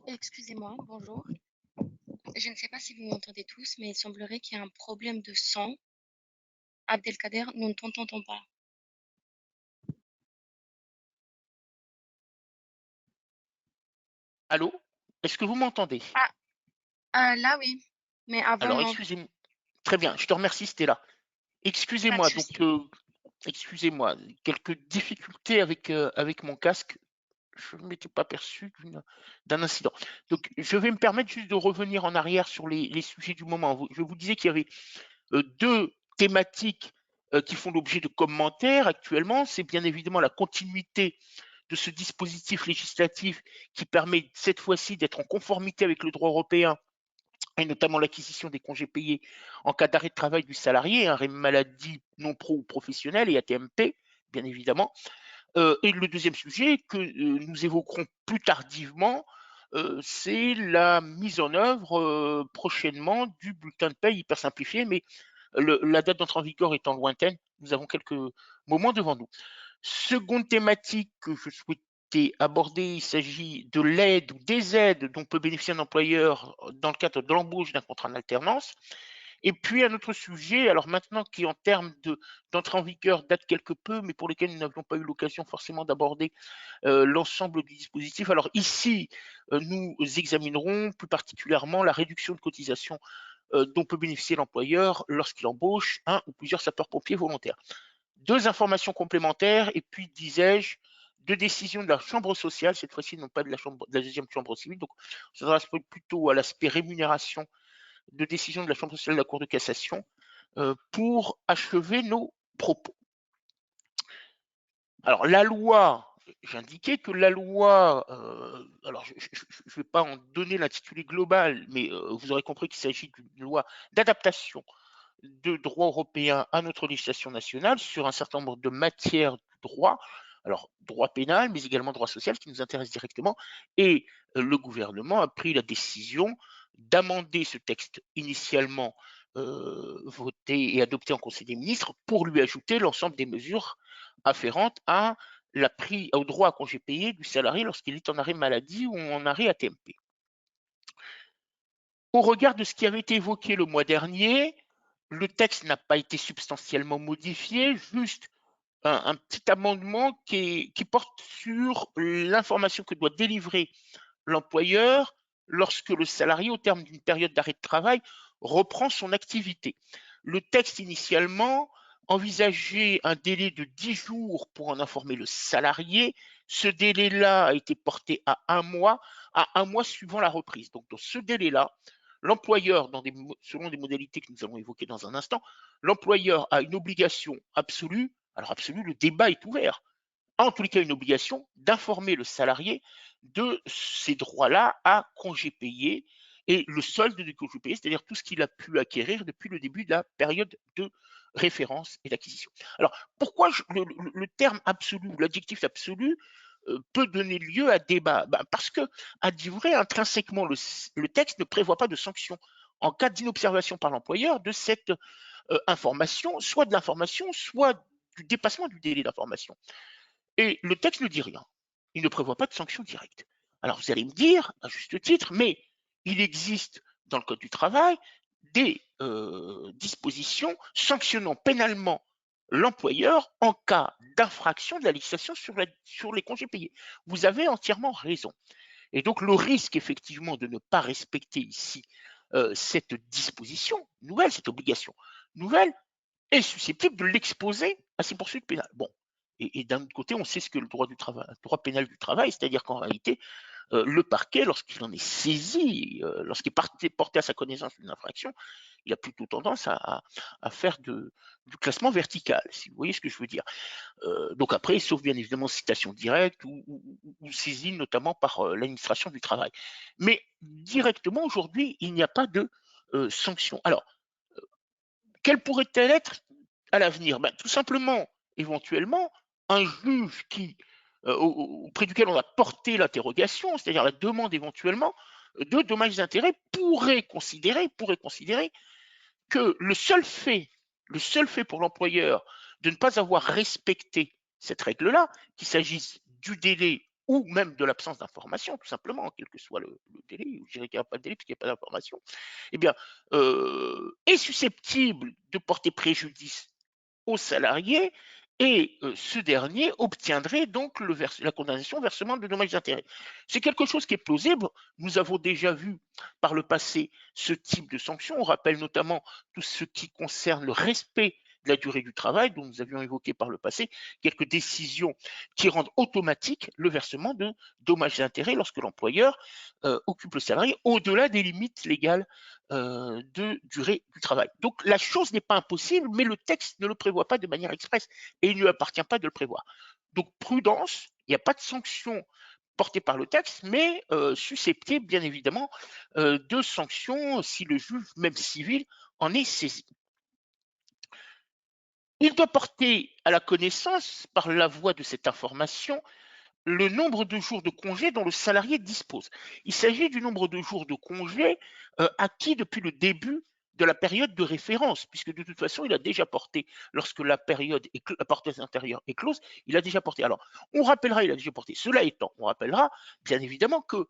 Excusez-moi, bonjour. Je ne sais pas si vous m'entendez tous, mais il semblerait qu'il y a un problème de son. Abdelkader, nous ne t'entendons pas. Allô? Est-ce que vous m'entendez? Ah, là oui, mais avant Alors, non, excusez-moi. Très bien, je te remercie, Stella. pas de Excusez-moi, souci. excusez-moi, quelques difficultés avec mon casque. Je ne m'étais pas perçu d'un incident. Donc, je vais me permettre juste de revenir en arrière sur les sujets du moment. Je vous disais qu'il y avait deux thématiques qui font l'objet de commentaires actuellement. C'est bien évidemment la continuité de ce dispositif législatif qui permet cette fois-ci d'être en conformité avec le droit européen et notamment l'acquisition des congés payés en cas d'arrêt de travail du salarié, arrêt maladie non pro ou professionnelle et ATMP, bien évidemment. Et le deuxième sujet que nous évoquerons plus tardivement, c'est la mise en œuvre prochainement du bulletin de paie hyper simplifié, mais la date d'entrée en vigueur étant lointaine, nous avons quelques moments devant nous. Seconde thématique que je souhaitais aborder, il s'agit de l'aide ou des aides dont peut bénéficier un employeur dans le cadre de l'embauche d'un contrat en alternance. Et puis un autre sujet, alors maintenant qui en termes d'entrée en vigueur date quelque peu, mais pour lesquels nous n'avions pas eu l'occasion forcément d'aborder l'ensemble du dispositif. Alors ici, nous examinerons plus particulièrement la réduction de cotisation dont peut bénéficier l'employeur lorsqu'il embauche un ou plusieurs sapeurs-pompiers volontaires. Deux informations complémentaires et puis, disais-je, deux décisions de la chambre sociale, cette fois-ci non pas de la deuxième chambre civile, donc ça s'adresse plutôt à l'aspect rémunération de décision de la chambre sociale de la Cour de cassation pour achever nos propos. Alors la loi, j'indiquais que la loi, alors je ne vais pas en donner l'intitulé global, mais vous aurez compris qu'il s'agit d'une loi d'adaptation de droit européen à notre législation nationale sur un certain nombre de matières de droit, alors droit pénal, mais également droit social qui nous intéresse directement. Et le gouvernement a pris la décision d'amender ce texte initialement voté et adopté en Conseil des ministres pour lui ajouter l'ensemble des mesures afférentes au droit à congé payé du salarié lorsqu'il est en arrêt maladie ou en arrêt ATMP. Au regard de ce qui avait été évoqué le mois dernier, le texte n'a pas été substantiellement modifié, juste un petit amendement qui porte sur l'information que doit délivrer l'employeur lorsque le salarié, au terme d'une période d'arrêt de travail, reprend son activité. Le texte initialement envisageait un délai de 10 jours pour en informer le salarié. Ce délai-là a été porté à un mois suivant la reprise. Donc, dans ce délai-là, l'employeur, selon des modalités que nous allons évoquer dans un instant, l'employeur a une obligation absolue. Alors, absolue, le débat est ouvert. En tous les cas, une obligation d'informer le salarié de ces droits-là à congé payé et le solde du congé payé, c'est-à-dire tout ce qu'il a pu acquérir depuis le début de la période de référence et d'acquisition. Alors, pourquoi le terme absolu ou l'adjectif absolu peut donner lieu à débat? Parce que, à dire vrai, intrinsèquement, le texte ne prévoit pas de sanction en cas d'inobservation par l'employeur de cette information, soit de l'information, soit du dépassement du délai d'information. Et le texte ne dit rien. Il ne prévoit pas de sanctions directes. Alors vous allez me dire, à juste titre, mais il existe dans le Code du travail des dispositions sanctionnant pénalement l'employeur en cas d'infraction de la législation sur les congés payés. Vous avez entièrement raison. Et donc le risque effectivement de ne pas respecter ici cette disposition nouvelle, cette obligation nouvelle, est susceptible de l'exposer à ces poursuites pénales. Bon, et d'un autre côté, on sait ce que le droit pénal du travail, c'est-à-dire qu'en réalité, le parquet, lorsqu'il en est saisi, lorsqu'il est porté à sa connaissance d'une infraction, il a plutôt tendance à faire du classement vertical, si vous voyez ce que je veux dire. Donc après, sauf bien évidemment citation directe ou saisine notamment par l'administration du travail. Mais directement, aujourd'hui, il n'y a pas de sanction. Alors, quelle pourrait-elle être à l'avenir? Tout simplement, éventuellement, un juge auprès duquel on a porté l'interrogation, c'est-à-dire la demande éventuellement de dommages et intérêts, pourrait considérer que le seul fait pour l'employeur de ne pas avoir respecté cette règle-là, qu'il s'agisse du délai ou même de l'absence d'information, tout simplement, quel que soit le délai, ou je dirais qu'il n'y a pas de délai puisqu'il n'y a pas d'information, eh bien, est susceptible de porter préjudice au salarié et ce dernier obtiendrait donc la condamnation au versement de dommages et intérêts. C'est quelque chose qui est plausible. Nous avons déjà vu par le passé ce type de sanctions. On rappelle notamment tout ce qui concerne le respect de la durée du travail, dont nous avions évoqué par le passé quelques décisions qui rendent automatique le versement de dommages et intérêts lorsque l'employeur occupe le salarié au-delà des limites légales de durée du travail. Donc la chose n'est pas impossible, mais le texte ne le prévoit pas de manière expresse et il ne lui appartient pas de le prévoir. Donc prudence, il n'y a pas de sanction portée par le texte, mais susceptible bien évidemment de sanctions si le juge, même civil, en est saisi. Il doit porter à la connaissance, par la voie de cette information, le nombre de jours de congé dont le salarié dispose. Il s'agit du nombre de jours de congé acquis depuis le début de la période de référence, puisque de toute façon, il a déjà porté, lorsque la période la parenthèse intérieure est close, il a déjà porté. Alors, on rappellera, il a déjà porté. Cela étant, on rappellera bien évidemment que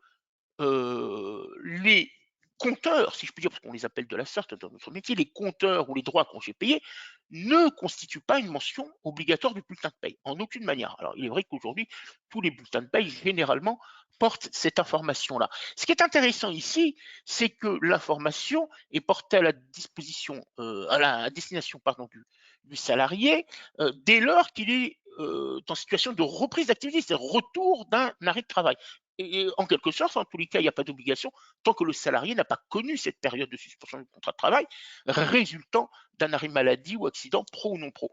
les compteurs, si je puis dire, parce qu'on les appelle de la sorte dans notre métier, les compteurs ou les droits à congés payés ne constituent pas une mention obligatoire du bulletin de paye, en aucune manière. Alors, il est vrai qu'aujourd'hui, tous les bulletins de paye, généralement, portent cette information-là. Ce qui est intéressant ici, c'est que l'information est portée à la disposition, à la destination, pardon, du salarié, dès lors qu'il est en situation de reprise d'activité, c'est-à-dire retour d'un arrêt de travail. Et en quelque sorte, en tous les cas, il n'y a pas d'obligation tant que le salarié n'a pas connu cette période de suspension du contrat de travail résultant d'un arrêt maladie ou accident pro ou non pro.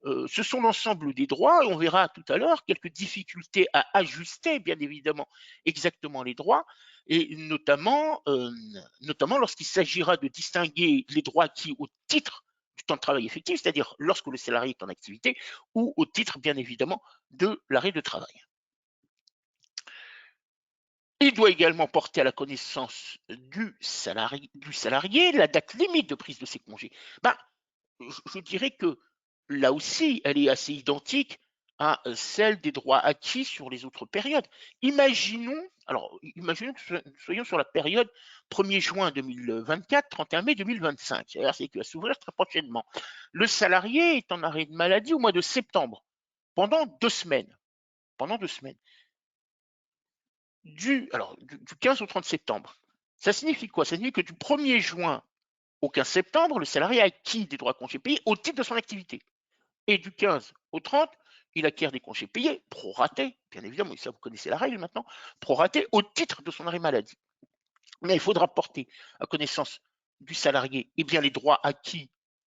Ce sont l'ensemble des droits et on verra tout à l'heure quelques difficultés à ajuster, bien évidemment, exactement les droits et notamment lorsqu'il s'agira de distinguer les droits acquis au titre du temps de travail effectif, c'est-à-dire lorsque le salarié est en activité ou au titre, bien évidemment, de l'arrêt de travail. Il doit également porter à la connaissance du salarié la date limite de prise de ses congés. Ben, je dirais que là aussi, elle est assez identique à celle des droits acquis sur les autres périodes. Imaginons que nous soyons sur la période 1er juin 2024, 31 mai 2025, c'est-à-dire c'est qui va s'ouvrir très prochainement. Le salarié est en arrêt de maladie au mois de septembre, pendant 2 semaines. Pendant 2 semaines. Du 15 au 30 septembre. Ça signifie quoi? Ça signifie que du 1er juin au 15 septembre, le salarié a acquis des droits à congés payés au titre de son activité. Et du 15 au 30, il acquiert des congés payés, proratés, bien évidemment, ça vous connaissez la règle maintenant, proratés au titre de son arrêt maladie. Mais il faudra porter à connaissance du salarié bien, les droits acquis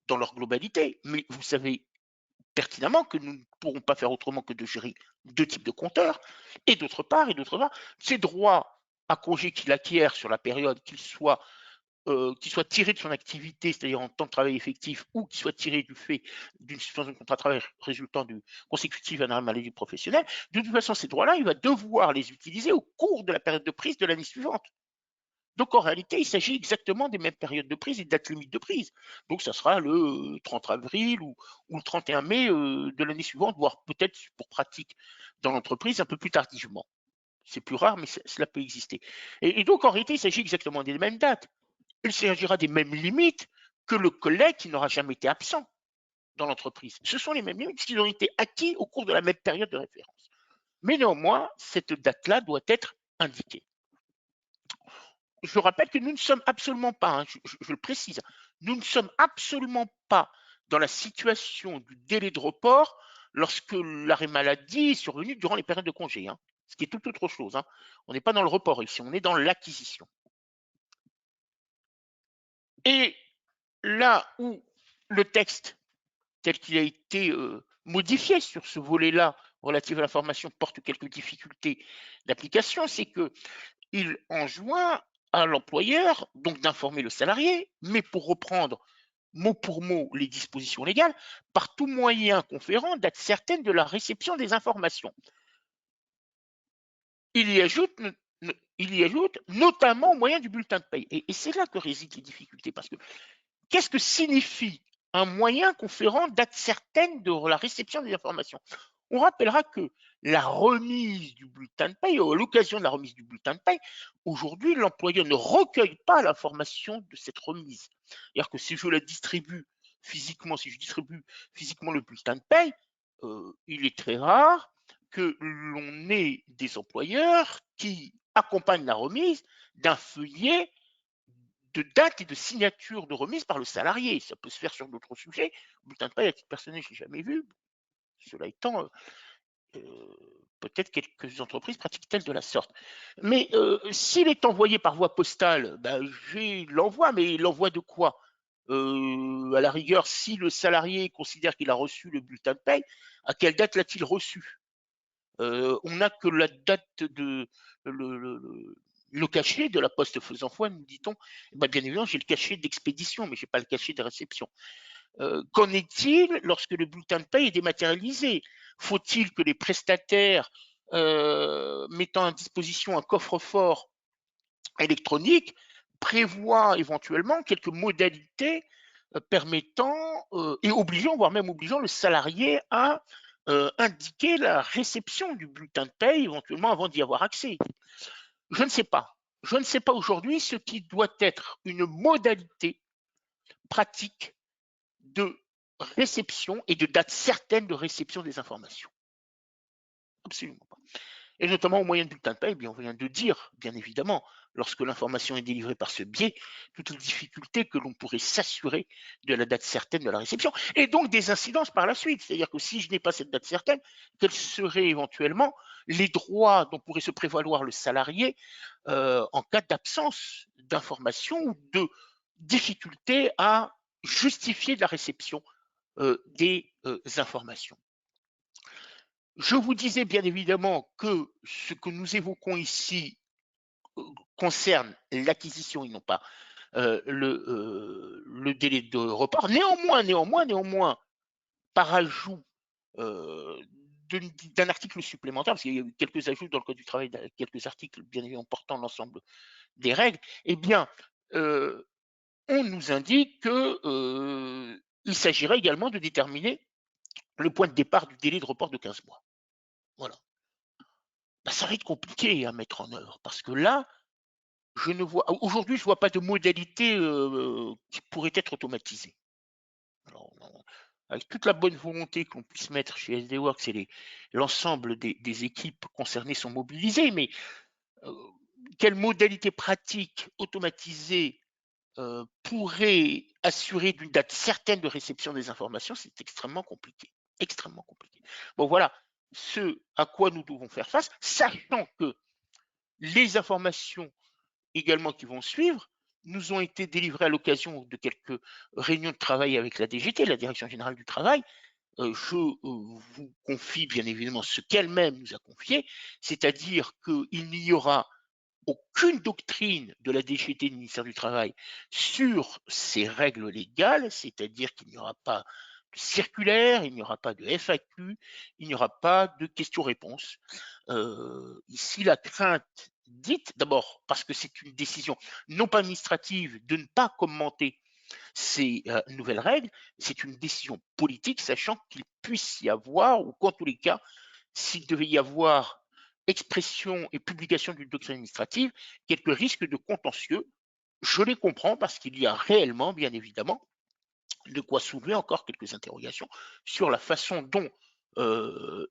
dans leur globalité. Mais vous savez pertinemment que nous ne pourrons pas faire autrement que de gérer 2 types de compteurs. Et d'autre part, ces droits à congé qu'il acquiert sur la période, qu'ils soient tirés de son activité, c'est-à-dire en temps de travail effectif, ou qu'ils soient tirés du fait d'une suspension de contrat de travail résultant du consécutif à un arrêt maladie professionnelle, de toute façon, ces droits-là, il va devoir les utiliser au cours de la période de prise de l'année suivante. Donc en réalité, il s'agit exactement des mêmes périodes de prise et de dates limites de prise. Donc ça sera le 30 avril ou le 31 mai de l'année suivante, voire peut-être pour pratique dans l'entreprise un peu plus tardivement. C'est plus rare, mais cela peut exister. Et donc en réalité, il s'agit exactement des mêmes dates. Il s'agira des mêmes limites que le collègue qui n'aura jamais été absent dans l'entreprise. Ce sont les mêmes limites qui ont été acquis au cours de la même période de référence. Mais néanmoins, cette date-là doit être indiquée. Je rappelle que nous ne sommes absolument pas, je le précise, nous ne sommes absolument pas dans la situation du délai de report lorsque l'arrêt maladie est survenu durant les périodes de congé, ce qui est tout autre chose. On n'est pas dans le report ici, on est dans l'acquisition. Et là où le texte, tel qu'il a été modifié sur ce volet-là relatif à l'information, porte quelques difficultés d'application, c'est qu'il enjoint à l'employeur donc d'informer le salarié, mais pour reprendre mot pour mot les dispositions légales, par tout moyen conférant date certaine de la réception des informations. Il y ajoute notamment au moyen du bulletin de paye. Et c'est là que résident les difficultés, parce que qu'est-ce que signifie un moyen conférant date certaine de la réception des informations? On rappellera que la remise du bulletin de paye, ou à l'occasion de la remise du bulletin de paye, aujourd'hui, l'employeur ne recueille pas l'information de cette remise. C'est-à-dire que si je la distribue physiquement, si je distribue physiquement le bulletin de paye, il est très rare que l'on ait des employeurs qui accompagnent la remise d'un feuillet de date et de signature de remise par le salarié. Ça peut se faire sur d'autres sujets. Le bulletin de paie, à titre personnel, je ne l'ai jamais vu. Cela étant, peut-être quelques entreprises pratiquent-elles de la sorte. Mais s'il est envoyé par voie postale, ben, j'ai l'envoi, mais l'envoi de quoi? À la rigueur, si le salarié considère qu'il a reçu le bulletin de paie, à quelle date l'a-t-il reçu? On n'a que la date de le cachet de la poste faisant foi, nous dit-on. Eh ben, bien évidemment, j'ai le cachet d'expédition, mais je n'ai pas le cachet de réception. Qu'en est-il lorsque le bulletin de paie est dématérialisé? Faut-il que les prestataires mettant à disposition un coffre-fort électronique prévoient éventuellement quelques modalités permettant et obligeant, voire même obligeant le salarié à indiquer la réception du bulletin de paie éventuellement avant d'y avoir accès? Je ne sais pas. Je ne sais pas aujourd'hui ce qui doit être une modalité pratique de réception et de date certaine de réception des informations. Absolument pas. Et notamment au moyen de bulletin de paie, bien, on vient de dire, bien évidemment, lorsque l'information est délivrée par ce biais, toutes les difficultés que l'on pourrait s'assurer de la date certaine de la réception, et donc des incidences par la suite. C'est-à-dire que si je n'ai pas cette date certaine, quels seraient éventuellement les droits dont pourrait se prévaloir le salarié en cas d'absence d'information ou de difficulté à justifier de la réception des informations. Je vous disais bien évidemment que ce que nous évoquons ici concerne l'acquisition et non pas le délai de report. Néanmoins, par ajout d'un article supplémentaire, parce qu'il y a eu quelques ajouts dans le Code du travail, quelques articles bien évidemment portant l'ensemble des règles, eh bien, on nous indique qu'il s'agirait également de déterminer le point de départ du délai de report de 15 mois. Voilà. Ben, ça va être compliqué à mettre en œuvre parce que là, aujourd'hui, je ne vois pas de modalité qui pourrait être automatisée. Alors, avec toute la bonne volonté qu'on puisse mettre chez SD Works et l'ensemble des équipes concernées sont mobilisées, mais quelle modalité pratique automatisée pourrait assurer d'une date certaine de réception des informations? C'est extrêmement compliqué. Extrêmement compliqué. Bon, voilà ce à quoi nous devons faire face, sachant que les informations également qui vont suivre nous ont été délivrées à l'occasion de quelques réunions de travail avec la DGT, la Direction générale du travail. Je vous confie bien évidemment ce qu'elle-même nous a confié, c'est-à-dire qu'il n'y aura aucune doctrine de la DGT du ministère du Travail sur ces règles légales, c'est-à-dire qu'il n'y aura pas de circulaire, il n'y aura pas de FAQ, il n'y aura pas de questions-réponses. Ici, la crainte dite, d'abord parce que c'est une décision non pas administrative de ne pas commenter ces nouvelles règles, c'est une décision politique, sachant qu'il puisse y avoir, ou qu'en tous les cas, s'il devait y avoir expression et publication d'une doctrine administrative, quelques risques de contentieux. Je les comprends parce qu'il y a réellement, bien évidemment, de quoi soulever encore quelques interrogations sur la façon dont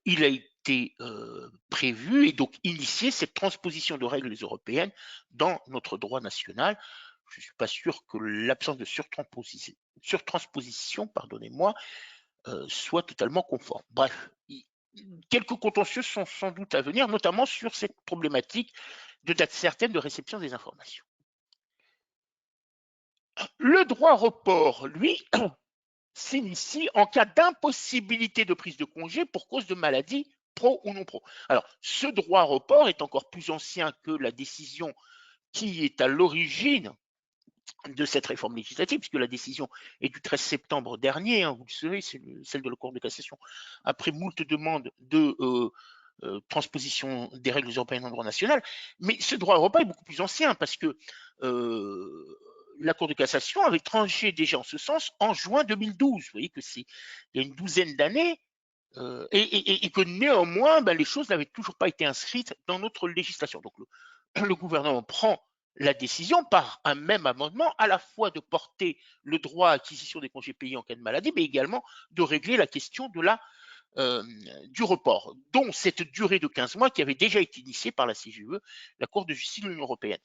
il a été prévu et donc initié cette transposition de règles européennes dans notre droit national. Je ne suis pas sûr que l'absence de surtransposition, pardonnez-moi, soit totalement conforme. Bref, quelques contentieux sont sans doute à venir, notamment sur cette problématique de date certaine de réception des informations. Le droit report, lui, s'initie en cas d'impossibilité de prise de congé pour cause de maladie, pro ou non pro. Alors, ce droit report est encore plus ancien que la décision qui est à l'origine de cette réforme législative, puisque la décision est du 13 septembre dernier, hein, vous le savez, c'est celle de la Cour de cassation, après moult demandes de transposition des règles européennes en droit national. Mais ce droit européen est beaucoup plus ancien, parce que la Cour de cassation avait tranché déjà en ce sens en juin 2012. Vous voyez que c'est il y a une douzaine d'années, et que néanmoins, ben, les choses n'avaient toujours pas été inscrites dans notre législation. Donc le gouvernement prend la décision par un même amendement à la fois de porter le droit à acquisition des congés payés en cas de maladie, mais également de régler la question de du report, dont cette durée de 15 mois qui avait déjà été initiée par la CJUE, la Cour de justice de l'Union européenne.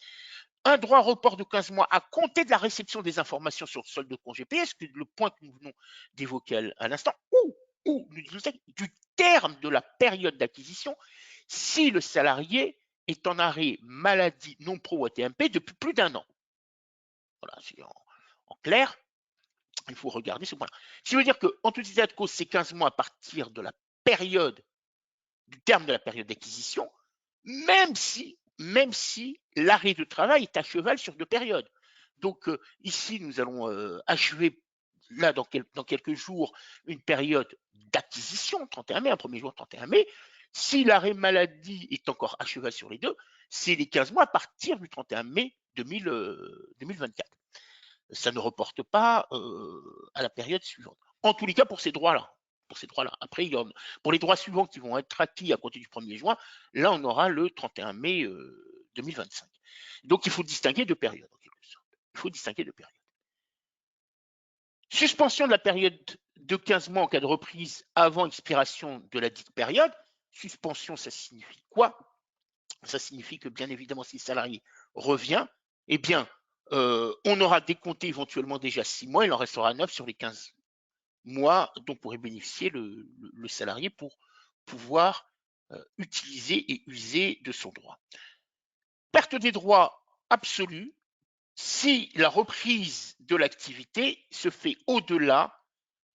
Un droit à report de 15 mois à compter de la réception des informations sur le solde de congés payés, c'est le point que nous venons d'évoquer à l'instant, ou du terme de la période d'acquisition si le salarié est en arrêt maladie non pro ou AT-MP depuis plus d'un an. Voilà, c'est en clair, il faut regarder ce point-là. Ce qui veut dire qu'en tout état de cause, c'est 15 mois à partir de la période, du terme de la période d'acquisition, même si l'arrêt de travail est à cheval sur 2 périodes. Donc ici, nous allons achever là dans quelques jours une période d'acquisition, 31 mai, un premier jour 31 mai. Si l'arrêt maladie est encore à cheval sur les deux, c'est les 15 mois à partir du 31 mai 2024. Ça ne reporte pas à la période suivante. En tous les cas, pour ces droits-là. Après, pour les droits suivants qui vont être acquis à compter du 1er juin, là, on aura le 31 mai 2025. Donc, il faut distinguer 2 périodes, en quelque sorte. Il faut distinguer 2 périodes. Suspension de la période de 15 mois en cas de reprise avant expiration de la dite période. Suspension, ça signifie quoi? Ça signifie que, bien évidemment, si le salarié revient, eh bien, on aura décompté éventuellement déjà 6 mois, il en restera 9 sur les 15 mois dont pourrait bénéficier le salarié pour pouvoir utiliser et user de son droit. Perte des droits absolus si la reprise de l'activité se fait au-delà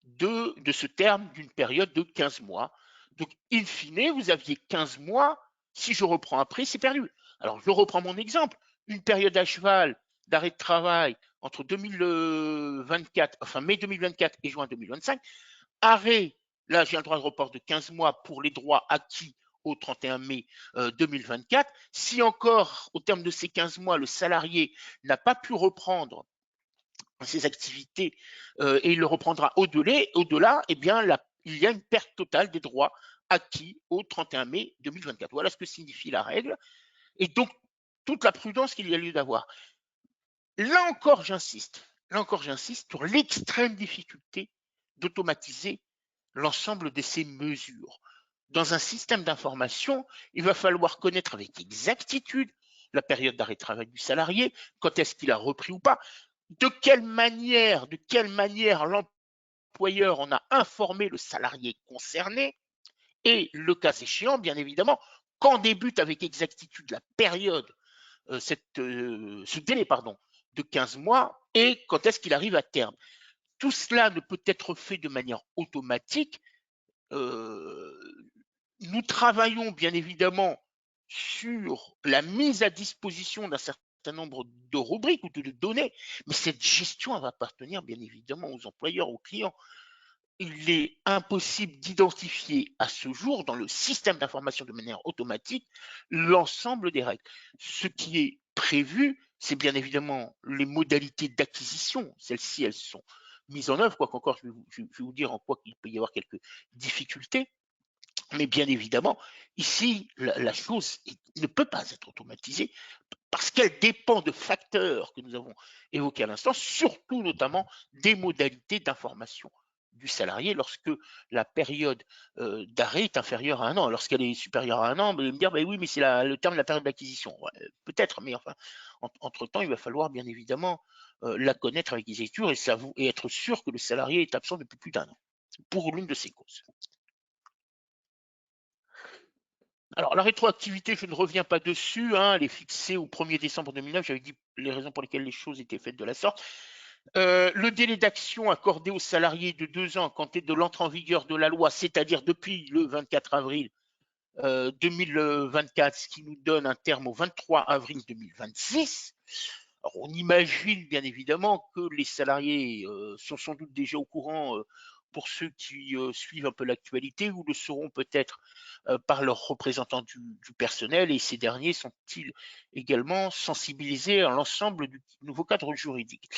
de ce terme d'une période de 15 mois. Donc, in fine, vous aviez 15 mois. Si je reprends après, c'est perdu. Alors, je reprends mon exemple. Une période à cheval d'arrêt de travail entre 2024, enfin mai 2024 et juin 2025. Arrêt, là, j'ai un droit de report de 15 mois pour les droits acquis au 31 mai 2024. Si encore, au terme de ces 15 mois, le salarié n'a pas pu reprendre ses activités et il le reprendra au-delà, eh bien, il y a une perte totale des droits acquis au 31 mai 2024. Voilà ce que signifie la règle. Et donc, toute la prudence qu'il y a lieu d'avoir. Là encore, j'insiste sur l'extrême difficulté d'automatiser l'ensemble de ces mesures. Dans un système d'information, il va falloir connaître avec exactitude la période d'arrêt de travail du salarié, quand est-ce qu'il a repris ou pas, de quelle manière l'employeur en a informé le salarié concerné, et le cas échéant, bien évidemment, quand débute avec exactitude la période, ce délai de 15 mois, et quand est-ce qu'il arrive à terme. Tout cela ne peut être fait de manière automatique. Nous travaillons bien évidemment sur la mise à disposition d'un certain nombre de rubriques ou de données, mais cette gestion va appartenir bien évidemment aux employeurs, aux clients. Il est impossible d'identifier à ce jour dans le système d'information de manière automatique l'ensemble des règles. Ce qui est prévu, c'est bien évidemment les modalités d'acquisition. Celles-ci, elles sont mises en œuvre, quoiqu'encore je vais vous dire en quoi il peut y avoir quelques difficultés. Mais bien évidemment, ici, la chose ne peut pas être automatisée parce qu'elle dépend de facteurs que nous avons évoqués à l'instant, surtout notamment des modalités d'information du salarié lorsque la période d'arrêt est inférieure à un an. Lorsqu'elle est supérieure à un an, vous allez me dire, oui, mais c'est le terme de la période d'acquisition. Ouais, peut-être, mais enfin, entre-temps, il va falloir bien évidemment la connaître avec exactitude et être sûr que le salarié est absent depuis plus d'un an pour l'une de ces causes. Alors, la rétroactivité, je ne reviens pas dessus, elle est fixée au 1er décembre 2009, j'avais dit les raisons pour lesquelles les choses étaient faites de la sorte. Le délai d'action accordé aux salariés de 2 ans à compter de l'entrée en vigueur de la loi, c'est-à-dire depuis le 24 avril 2024, ce qui nous donne un terme au 23 avril 2026. Alors, on imagine bien évidemment que les salariés sont sans doute déjà au courant pour ceux qui suivent un peu l'actualité ou le seront peut-être par leurs représentants du personnel, et ces derniers sont-ils également sensibilisés à l'ensemble du nouveau cadre juridique.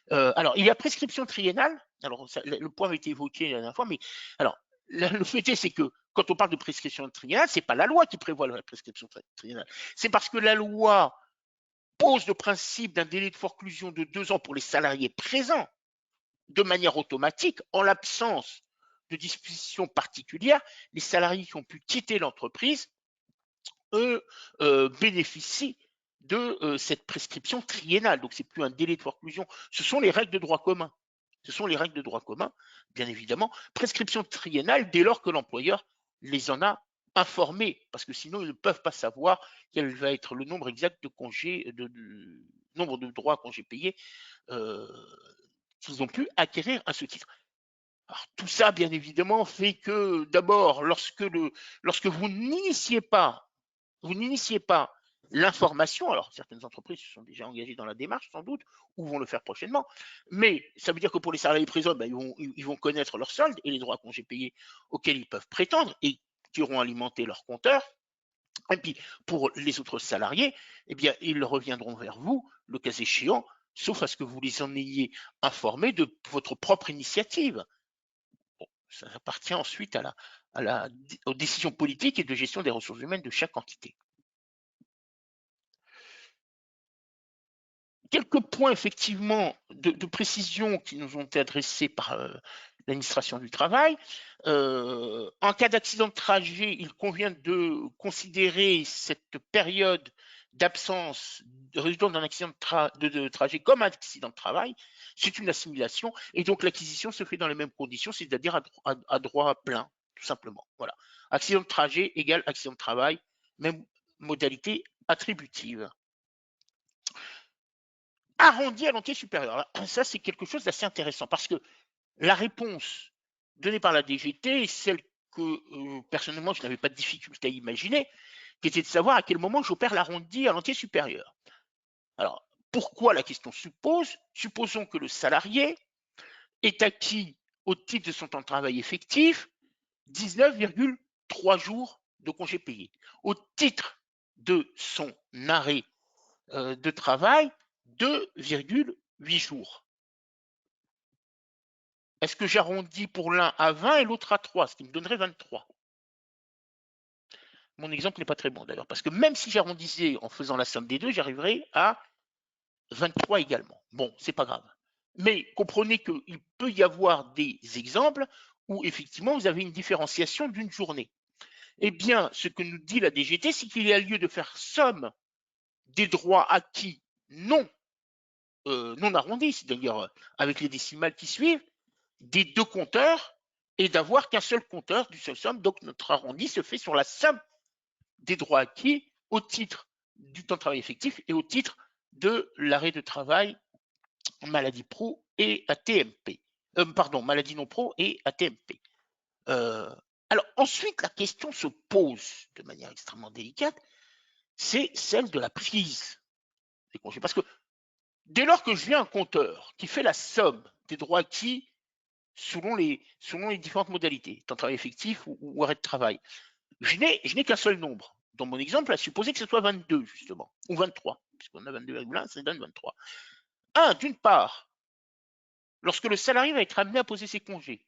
Alors, il y a prescription triennale, alors le point avait été évoqué la dernière fois, mais alors, le fait est, c'est que quand on parle de prescription triennale, c'est pas la loi qui prévoit la prescription triennale. C'est parce que la loi pose le principe d'un délai de forclusion de 2 ans pour les salariés présents de manière automatique, en l'absence de dispositions particulières, les salariés qui ont pu quitter l'entreprise, eux, bénéficient de cette prescription triennale. Donc, c'est plus un délai de forclusion. Ce sont les règles de droit commun. Ce sont les règles de droit commun, bien évidemment. Prescription triennale dès lors que l'employeur les en a informés, parce que sinon, ils ne peuvent pas savoir quel va être le nombre exact de congés, nombre de droits à congés payés qu'ils ont pu acquérir à ce titre. Alors, tout ça, bien évidemment, fait que d'abord, lorsque vous n'initiez pas l'information, alors certaines entreprises se sont déjà engagées dans la démarche sans doute, ou vont le faire prochainement, mais ça veut dire que pour les salariés présents, ben, ils vont connaître leur solde et les droits à congés payés auxquels ils peuvent prétendre et qui auront alimenté leur compteur. Et puis, pour les autres salariés, eh bien, ils reviendront vers vous, le cas échéant, sauf à ce que vous les en ayez informés de votre propre initiative. Bon, ça appartient ensuite aux décisions politiques et de gestion des ressources humaines de chaque entité. Quelques points effectivement de précision qui nous ont été adressés par l'administration du travail. En cas d'accident de trajet, il convient de considérer cette période d'absence résultant d'un accident de trajet comme un accident de travail. C'est une assimilation et donc l'acquisition se fait dans les mêmes conditions, c'est-à-dire à droit plein, tout simplement. Voilà. Accident de trajet égale accident de travail, même modalité attributive. Arrondi à l'entier supérieur. Alors, ça, c'est quelque chose d'assez intéressant parce que la réponse donnée par la DGT est celle que personnellement je n'avais pas de difficulté à imaginer, qui était de savoir à quel moment j'opère l'arrondi à l'entier supérieur. Alors, pourquoi la question suppose? Supposons que le salarié ait acquis au titre de son temps de travail effectif 19,3 jours de congés payés. Au titre de son arrêt de travail, 2,8 jours. Est-ce que j'arrondis pour l'un à 20 et l'autre à 3, ce qui me donnerait 23? Mon exemple n'est pas très bon d'ailleurs, parce que même si j'arrondissais en faisant la somme des deux, j'arriverais à 23 également. Bon, c'est pas grave. Mais comprenez qu'il peut y avoir des exemples où effectivement vous avez une différenciation d'une journée. Eh bien, ce que nous dit la DGT, c'est qu'il y a lieu de faire somme des droits acquis non arrondis, c'est-à-dire avec les décimales qui suivent, des deux compteurs et d'avoir qu'un seul compteur d'une seule somme. Donc notre arrondi se fait sur la somme des droits acquis au titre du temps de travail effectif et au titre de l'arrêt de travail maladie pro et ATMP. Maladie non pro et ATMP. Alors ensuite, la question se pose de manière extrêmement délicate, c'est celle de la prise des congés. Parce que dès lors que j'ai un compteur qui fait la somme des droits acquis selon les différentes modalités, temps de travail effectif ou arrêt de travail, je n'ai qu'un seul nombre. Dans mon exemple, à supposer que ce soit 22, justement, ou 23, puisqu'on a 22,1, ça donne 23. D'une part, lorsque le salarié va être amené à poser ses congés,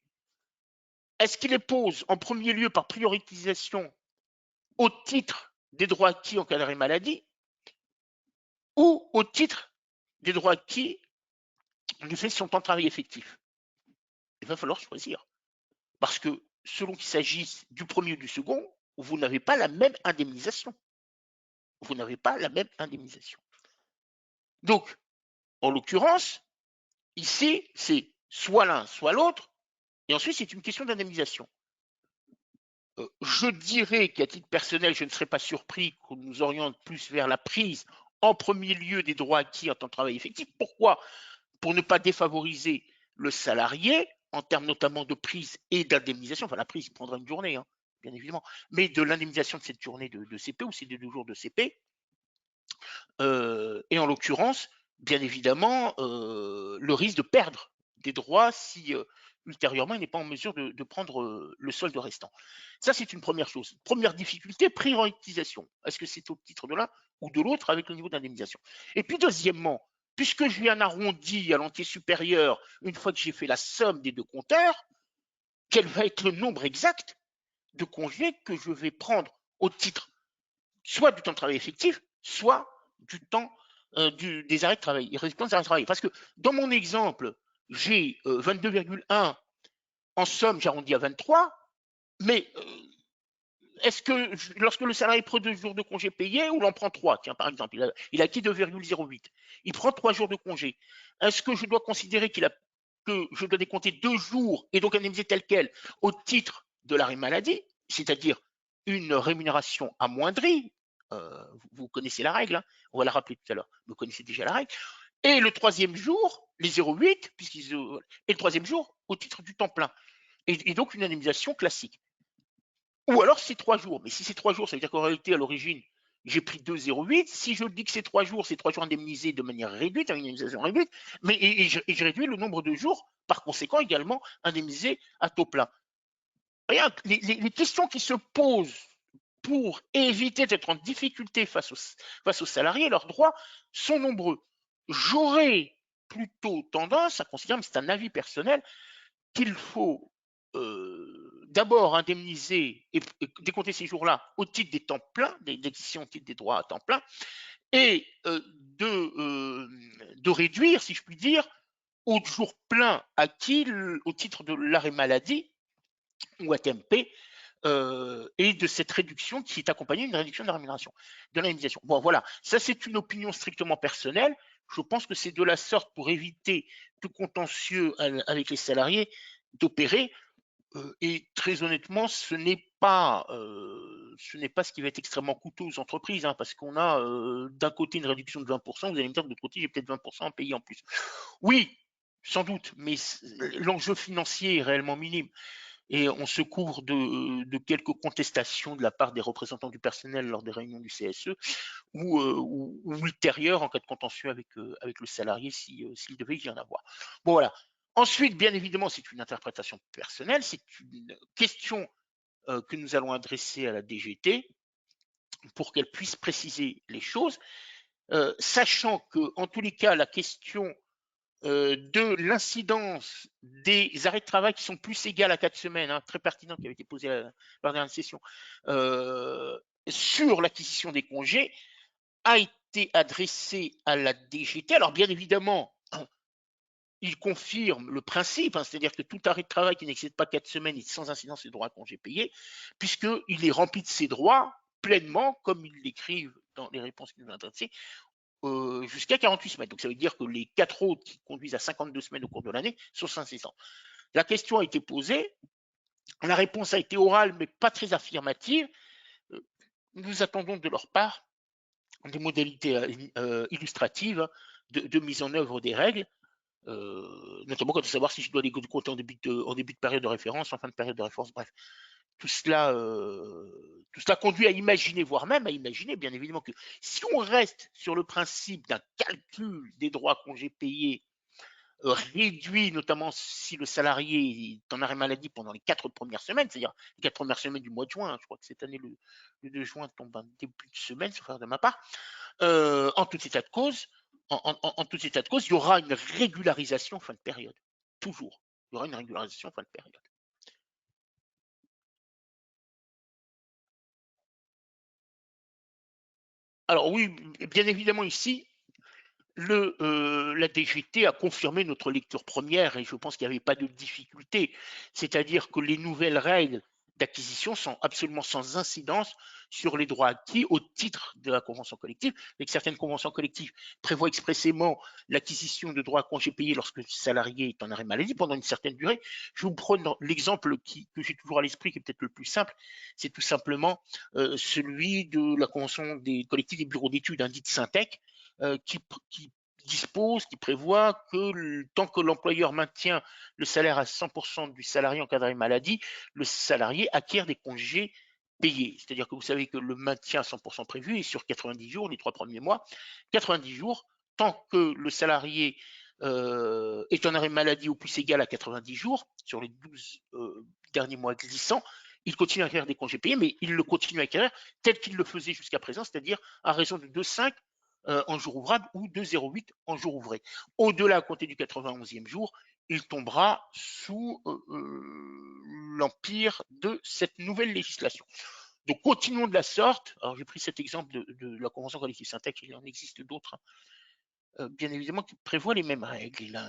est-ce qu'il les pose en premier lieu par prioritisation au titre des droits acquis en cas d'arrêt maladie ou au titre des droits acquis du fait de son temps de travail effectif? Il va falloir choisir. Parce que selon qu'il s'agisse du premier ou du second, vous n'avez pas la même indemnisation. Vous n'avez pas la même indemnisation. Donc, en l'occurrence, ici, c'est soit l'un, soit l'autre, et ensuite, c'est une question d'indemnisation. Je dirais qu'à titre personnel, je ne serais pas surpris qu'on nous oriente plus vers la prise en premier lieu des droits acquis en temps de travail effectif. Pourquoi? Pour ne pas défavoriser le salarié, en termes notamment de prise et d'indemnisation. Enfin, la prise, il prendra une journée, hein, bien évidemment, mais de l'indemnisation de cette journée de CP ou ces 2 jours de CP. Et en l'occurrence, bien évidemment, le risque de perdre des droits si ultérieurement il n'est pas en mesure de prendre le solde restant. Ça, c'est une première chose. Première difficulté, prioritisation. Est-ce que c'est au titre de l'un ou de l'autre avec le niveau d'indemnisation? Et puis deuxièmement, puisque j'ai un arrondi à l'entier supérieur, une fois que j'ai fait la somme des deux compteurs, quel va être le nombre exact de congés que je vais prendre au titre soit du temps de travail effectif, soit du temps des arrêts de travail, des résultats des arrêts de travail. Parce que dans mon exemple, j'ai 22,1, en somme, j'arrondis à 23, mais est-ce que lorsque le salarié prend 2 jours de congé payés ou l'en prend 3, tiens, par exemple, il a acquis 2,08, il prend 3 jours de congé, est-ce que je dois considérer que je dois décompter 2 jours et donc indemniser tel quel au titre de l'arrêt maladie, c'est-à-dire une rémunération amoindrie, vous connaissez la règle, hein, on va la rappeler tout à l'heure, vous connaissez déjà la règle, et le troisième jour, les 0,8, et le troisième jour au titre du temps plein, et donc une indemnisation classique. Ou alors c'est 3 jours. Mais si c'est 3 jours, ça veut dire qu'en réalité, à l'origine, j'ai pris 2,08. Si je dis que c'est 3 jours indemnisés de manière réduite, avec une indemnisation réduite, mais et je réduis le nombre de jours, par conséquent, également indemnisés à taux plein. Regarde, les questions qui se posent pour éviter d'être en difficulté face aux salariés, leurs droits sont nombreux. J'aurais plutôt tendance à considérer, mais c'est un avis personnel, qu'il faut d'abord indemniser et décompter ces jours-là au titre des temps pleins, des décisions au titre des droits à temps plein, et de réduire, si je puis dire, aux jours pleins acquis au titre de l'arrêt maladie ou ATMP, et de cette réduction qui est accompagnée d'une réduction de la rémunération, de l'indemnisation. Bon, voilà, ça c'est une opinion strictement personnelle. Je pense que c'est de la sorte pour éviter tout contentieux avec les salariés d'opérer. Et très honnêtement, ce n'est pas ce qui va être extrêmement coûteux aux entreprises, hein, parce qu'on a d'un côté une réduction de 20%, vous allez me dire que de l'autre côté, j'ai peut-être 20% à payer en plus. Oui, sans doute, mais l'enjeu financier est réellement minime. Et on se couvre de quelques contestations de la part des représentants du personnel lors des réunions du CSE ou ultérieures en cas de contentieux avec le salarié s'il devait y en avoir. Bon, voilà. Ensuite, bien évidemment, c'est une interprétation personnelle, c'est une question que nous allons adresser à la DGT pour qu'elle puisse préciser les choses, sachant que, en tous les cas, la question de l'incidence des arrêts de travail qui sont plus égales à 4 semaines, hein, très pertinent, qui avait été posé lors de la dernière session, sur l'acquisition des congés, a été adressé à la DGT. Alors, bien évidemment, il confirme le principe, hein, c'est-à-dire que tout arrêt de travail qui n'excède pas 4 semaines est sans incidence sur les droits à congés payés, puisqu'il est rempli de ses droits pleinement, comme ils l'écrivent dans les réponses qu'ils nous ont adressées, jusqu'à 48 semaines. Donc ça veut dire que les 4 autres qui conduisent à 52 semaines au cours de l'année sont sans incidence. La question a été posée, la réponse a été orale, mais pas très affirmative. Nous attendons de leur part des modalités illustratives de mise en œuvre des règles, notamment quant à savoir si je dois les compter en début de période de référence, en fin de période de référence, bref. Tout cela conduit à imaginer, voire même à imaginer, bien évidemment, que si on reste sur le principe d'un calcul des droits à congés payés réduit, notamment si le salarié est en arrêt maladie pendant les 4 premières semaines, c'est-à-dire les 4 premières semaines du mois de juin, hein, je crois que cette année, le 2 juin tombe un début de semaine, sauf faire de ma part, en tout état de cause, il y aura une régularisation en fin de période. Toujours. Il y aura une régularisation en fin de période. Alors oui, bien évidemment ici, la DGT a confirmé notre lecture première et je pense qu'il n'y avait pas de difficulté. C'est-à-dire que les nouvelles règles d'acquisition sont absolument sans incidence sur les droits acquis au titre de la convention collective, et que certaines conventions collectives prévoient expressément l'acquisition de droits à congés payés lorsque le salarié est en arrêt maladie pendant une certaine durée. Je vous prends l'exemple que j'ai toujours à l'esprit, qui est peut-être le plus simple, c'est tout simplement celui de la convention des collectifs des bureaux d'études, dite Syntec, qui dispose, qui prévoit que tant que l'employeur maintient le salaire à 100% du salarié en cas d'arrêt maladie, le salarié acquiert des congés payés. C'est-à-dire que vous savez que le maintien à 100% prévu est sur 90 jours, les 3 premiers mois. 90 jours, tant que le salarié est en arrêt maladie au plus égal à 90 jours, sur les 12 derniers mois glissants, il continue à acquérir des congés payés, mais il le continue à acquérir tel qu'il le faisait jusqu'à présent, c'est-à-dire à raison de 2,5 en jour ouvrable ou 2,08 en jour ouvré. Au-delà, à compter du 91e jour, il tombera sous l'empire de cette nouvelle législation. Donc, continuons de la sorte. Alors, j'ai pris cet exemple de la convention collective syntaxe, il en existe d'autres, bien évidemment, qui prévoient les mêmes règles.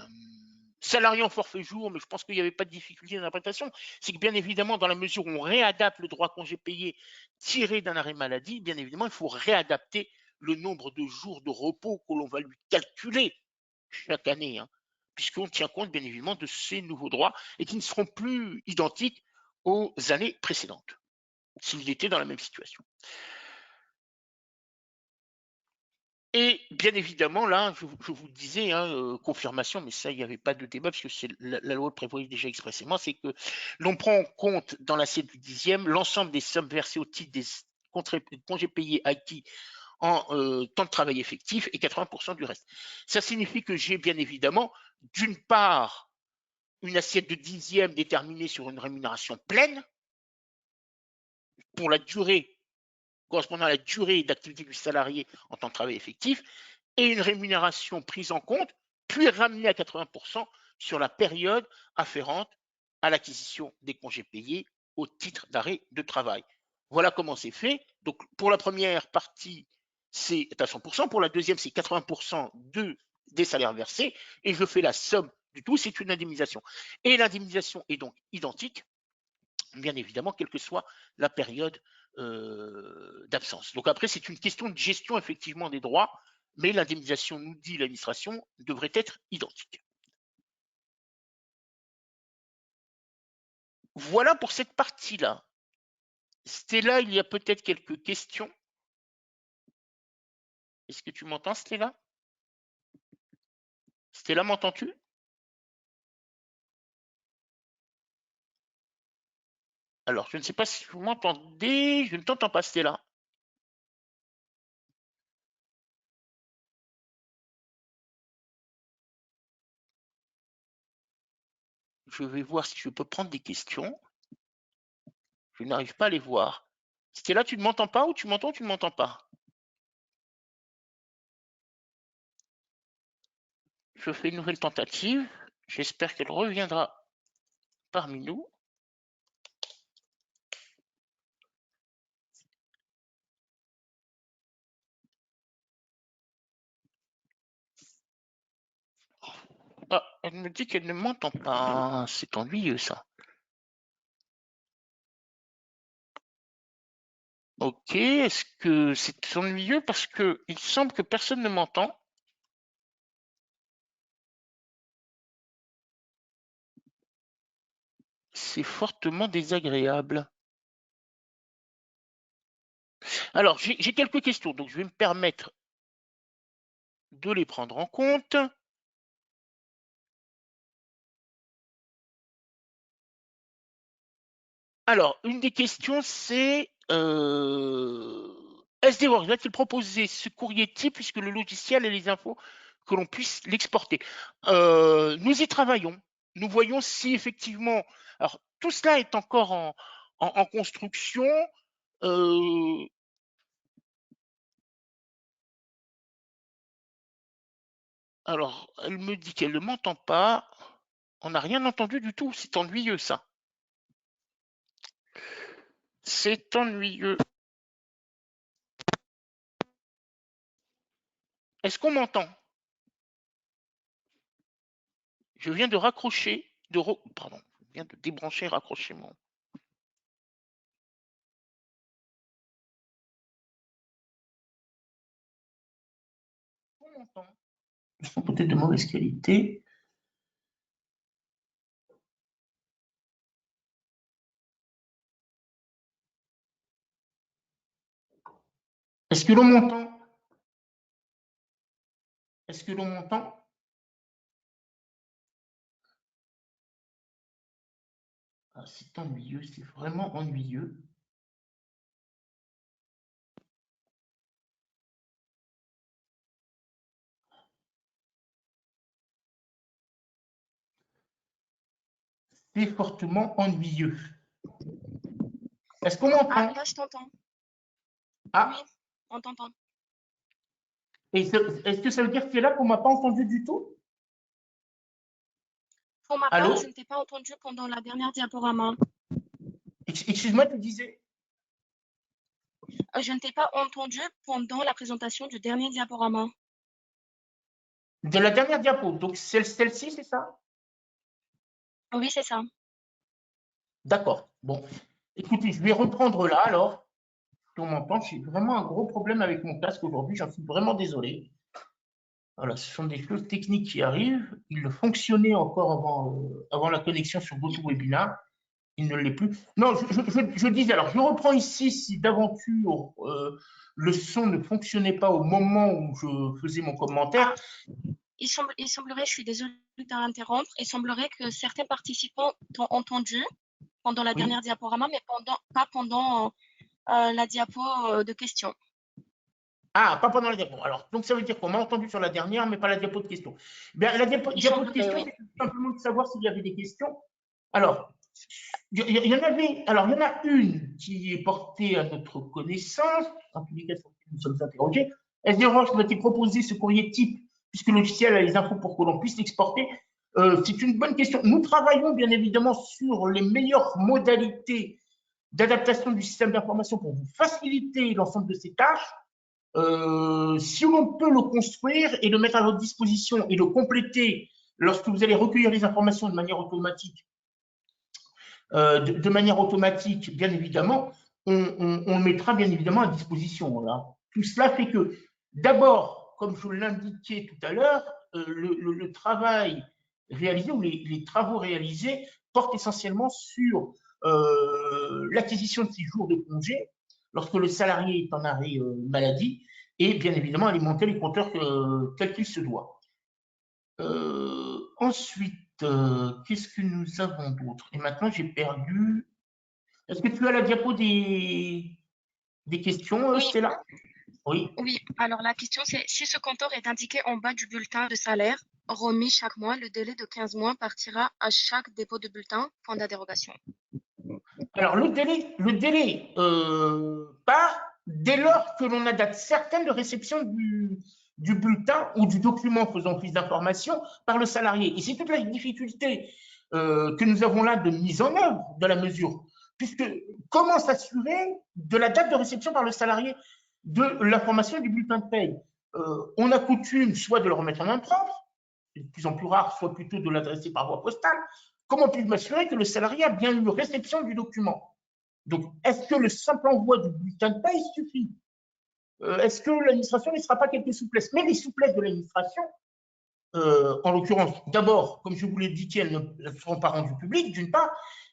Salarié en forfait jour, mais je pense qu'il n'y avait pas de difficulté d'interprétation. C'est que, bien évidemment, dans la mesure où on réadapte le droit à congé payé tiré d'un arrêt maladie, bien évidemment, il faut réadapter le nombre de jours de repos que l'on va lui calculer chaque année, hein, puisqu'on tient compte, bien évidemment, de ces nouveaux droits et qui ne seront plus identiques aux années précédentes, s'il était dans la même situation. Et bien évidemment, là, je vous disais, hein, confirmation, mais ça, il n'y avait pas de débat, parce que la loi le prévoyait déjà expressément, c'est que l'on prend en compte dans l'assiette du 10e l'ensemble des sommes versées au titre des congés payés acquis en temps de travail effectif et 80% du reste. Ça signifie que j'ai bien évidemment, d'une part, une assiette de 10e déterminée sur une rémunération pleine pour la durée correspondant à la durée d'activité du salarié en temps de travail effectif, et une rémunération prise en compte, puis ramenée à 80% sur la période afférente à l'acquisition des congés payés au titre d'arrêt de travail. Voilà comment c'est fait. Donc, pour la première partie, c'est à 100%. Pour la deuxième, c'est 80% des salaires versés. Et je fais la somme du tout, c'est une indemnisation. Et l'indemnisation est donc identique, bien évidemment, quelle que soit la période d'absence. Donc après, c'est une question de gestion effectivement des droits, mais l'indemnisation, nous dit l'administration, devrait être identique. Voilà pour cette partie-là. Stella, il y a peut-être quelques questions. Est-ce que tu m'entends, Stella? Stella, m'entends-tu? Alors, je ne sais pas si vous m'entendez. Je ne t'entends pas, Stella. Je vais voir si je peux prendre des questions. Je n'arrive pas à les voir. Stella, tu ne m'entends pas ou tu m'entends ou tu ne m'entends pas? Je fais une nouvelle tentative. J'espère qu'elle reviendra parmi nous. Ah, elle me dit qu'elle ne m'entend pas. C'est ennuyeux, ça. Ok, est-ce que c'est ennuyeux parce que il semble que personne ne m'entend? C'est fortement désagréable. Alors, j'ai quelques questions, donc je vais me permettre de les prendre en compte. Alors, une des questions, c'est SD-Works va-t-il proposer ce courrier type puisque le logiciel et les infos que l'on puisse l'exporter? Nous y travaillons. Nous voyons si effectivement. Alors, tout cela est encore en construction. Alors, elle me dit qu'elle ne m'entend pas. On n'a rien entendu du tout. C'est ennuyeux, ça. C'est ennuyeux. Est-ce qu'on m'entend? Je viens de raccrocher, pardon, je viens de débrancher et raccrocher mon. On m'entend. Ils sont peut-être de mauvaise qualité. Est-ce que l'on m'entend? Est-ce que l'on m'entend? Ah, c'est ennuyeux, c'est vraiment ennuyeux. C'est fortement ennuyeux. Est-ce qu'on m'entend? Ah, là, je t'entends. Ah. Oui, on t'entend. Et est-ce que ça veut dire que c'est là qu'on m'a pas entendu du tout? Pour ma part, je Allô? ne t'ai pas entendu pendant la dernière diaporama. Excuse-moi, tu disais Je ne t'ai pas entendu pendant la présentation du dernier diaporama. de la dernière diapo. Donc, celle-ci, c'est ça? Oui, c'est ça. D'accord. Bon. Écoutez, je vais reprendre là alors. Si on m'entend, j'ai vraiment un gros problème avec mon casque aujourd'hui. J'en suis vraiment désolé. Voilà, ce sont des choses techniques qui arrivent. Il fonctionnait encore avant la connexion sur GoToWebinar. Il ne l'est plus. Non, je disais, alors je reprends ici si d'aventure le son ne fonctionnait pas au moment où je faisais mon commentaire. Ah, il semblerait, je suis désolée d'interrompre, il semblerait que certains participants t'ont entendu pendant la Oui. dernière diaporama, mais pas pendant la diapo de questions. Ah, pas pendant la diapo. Alors, donc ça veut dire qu'on m'a entendu sur la dernière, mais pas la diapo de questions. Bien, la Il diapo de semblerait, questions, oui. c'est tout simplement de savoir s'il y avait des questions. Alors, il y en avait, alors il y en a une qui est portée à notre connaissance, en tous les cas sur laquelle nous sommes interrogés. SD Roche doit-il proposer ce courrier type, puisque le logiciel a les infos pour que l'on puisse l'exporter? C'est une bonne question. Nous travaillons bien évidemment sur les meilleures modalités d'adaptation du système d'information pour vous faciliter l'ensemble de ces tâches. Si on peut le construire et le mettre à votre disposition et le compléter lorsque vous allez recueillir les informations de manière automatique, bien évidemment, on le mettra bien évidemment à disposition. Là. Tout cela fait que, d'abord, comme je l'indiquais tout à l'heure, le travail réalisé ou les travaux réalisés portent essentiellement sur l'acquisition de ces jours de congé lorsque le salarié est en arrêt maladie et bien évidemment alimenter les compteurs tels qu'il se doit. Ensuite, qu'est-ce que nous avons d'autre? Et maintenant, j'ai perdu. Est-ce que tu as la diapo des questions, Oui, Stella? Oui. oui. Alors la question c'est si ce compteur est indiqué en bas du bulletin de salaire remis chaque mois, le délai de 15 mois partira à chaque dépôt de bulletin, point d'interrogation. Alors, le délai part dès lors que l'on a date certaine de réception du bulletin ou du document faisant office d'information par le salarié. Et c'est toute la difficulté que nous avons là de mise en œuvre de la mesure. Puisque comment s'assurer de la date de réception par le salarié de l'information du bulletin de paye? On a coutume soit de le remettre en main propre, c'est de plus en plus rare, soit plutôt de l'adresser par voie postale. Comment puis-je m'assurer que le salarié a bien eu réception du document? Donc, est-ce que le simple envoi du bulletin de paye suffit? Est-ce que l'administration ne sera pas quelques souplesses? Mais les souplesses de l'administration, en l'occurrence, d'abord, comme je vous l'ai dit, elles ne seront pas rendues publiques, d'une part,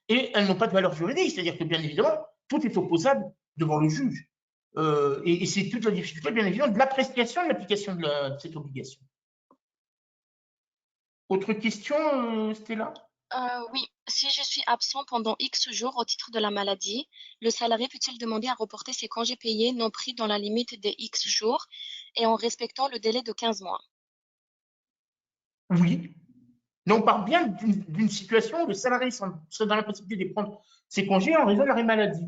et elles n'ont pas de valeur juridique, c'est-à-dire que, bien évidemment, tout est opposable devant le juge. Et c'est toute la difficulté, bien évidemment, de l'appréciation de l'application de cette obligation. Autre question, Stella? Oui, si je suis absent pendant X jours au titre de la maladie, le salarié peut-il demander à reporter ses congés payés non pris dans la limite des X jours et en respectant le délai de 15 mois? Oui. Mais on parle bien d'une situation où le salarié serait dans la possibilité de prendre ses congés en raison de l'arrêt maladie.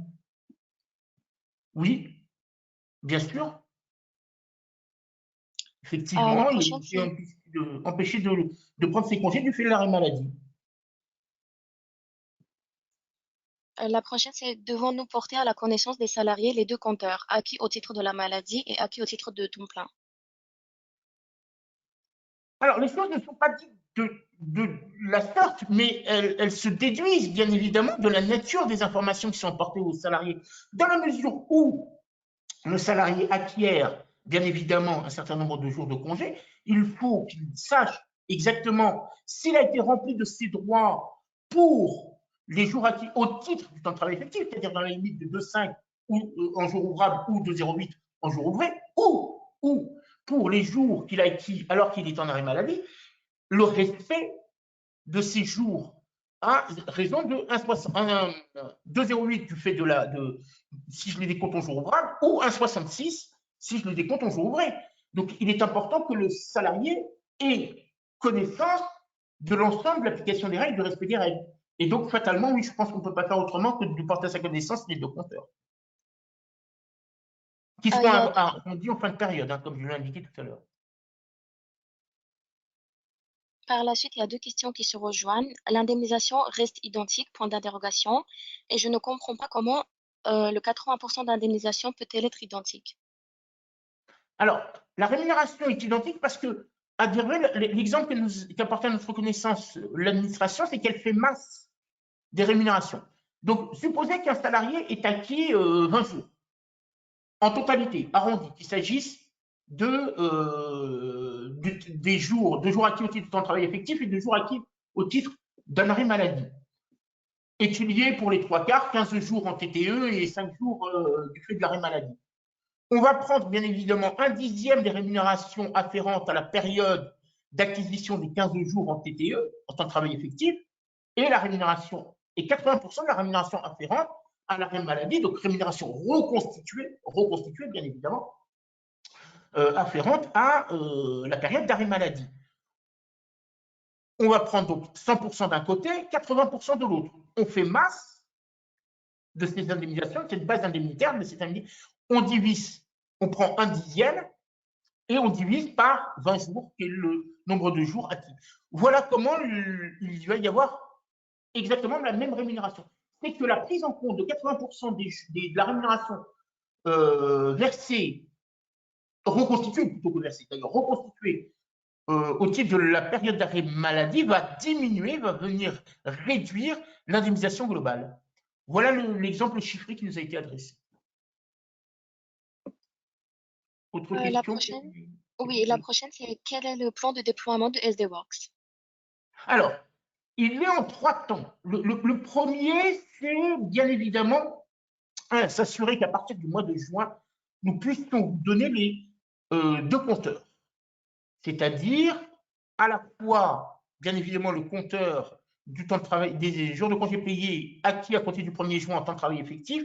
Oui, bien sûr. La Effectivement, prochaine, il c'est est empêché de prendre ses congés du fait de l'arrêt maladie. devons-nous porter à la connaissance des salariés les deux compteurs, acquis au titre de la maladie et acquis au titre de temps plein? Alors, les choses ne sont pas dites de la sorte, mais elles se déduisent bien évidemment de la nature des informations qui sont apportées aux salariés. Dans la mesure où le salarié acquiert bien évidemment un certain nombre de jours de congé, il faut qu'il sache exactement s'il a été rempli de ses droits pour les jours acquis au titre du temps de travail effectif, c'est-à-dire dans la limite de 2,5 en jour ouvrable ou de 0,8 en jour ouvré, ou pour les jours qu'il a acquis alors qu'il est en arrêt maladie, le respect de ces jours à raison de 2,08 du fait si je les décompte en jour ouvrable ou 1,66 si je les décompte en jour ouvré. Donc, il est important que le salarié ait connaissance de l'ensemble de l'application des règles, de respect des règles. Et donc, fatalement, oui, je pense qu'on ne peut pas faire autrement que de porter à sa connaissance les deux compteurs, qui seront Il y a arrondis en fin de période, hein, comme je l'ai indiqué tout à l'heure. Par la suite, il y a deux questions qui se rejoignent. L'indemnisation reste identique, point d'interrogation, et je ne comprends pas comment le 80% d'indemnisation peut-elle être identique. Alors, la rémunération est identique parce que, à dire vrai, l'exemple qu'apporte à notre connaissance l'administration, c'est qu'elle fait masse des rémunérations. Donc, supposez qu'un salarié est acquis 20 jours, en totalité, arrondi, qu'il s'agisse des jours, 2 jours acquis au titre de temps de travail effectif et 2 jours acquis au titre d'un arrêt maladie. Étudié pour les 3/4, 15 jours en TTE et 5 jours du fait de l'arrêt maladie. On va prendre bien évidemment un dixième des rémunérations afférentes à la période d'acquisition des 15 jours en TTE, en temps de travail effectif, et la rémunération, et 80% de la rémunération afférente à l'arrêt maladie, donc rémunération reconstituée bien évidemment, afférente à la période d'arrêt maladie. On va prendre donc 100% d'un côté, 80% de l'autre. On fait masse de ces indemnisations, de cette base indemnitaire, de cette indemnité. On divise, on prend un dixième et on divise par 20 jours, qui est le nombre de jours acquis. Voilà comment il va y avoir exactement la même rémunération. C'est que la prise en compte de 80% de la rémunération versée, reconstituée plutôt que versée, c'est-à-dire reconstituée au titre de la période d'arrêt maladie va diminuer, va venir réduire l'indemnisation globale. Voilà l'exemple chiffré qui nous a été adressé. Autre La question? prochaine? Oui, la prochaine, c'est quel est le plan de déploiement de SDWorks? Alors, il est en 3 temps. Le premier, c'est bien évidemment s'assurer qu'à partir du mois de juin, nous puissions vous donner les 2 compteurs. C'est-à-dire à la fois, bien évidemment, le compteur du temps de travail, des jours de congés payés acquis à compter du 1er juin en temps de travail effectif,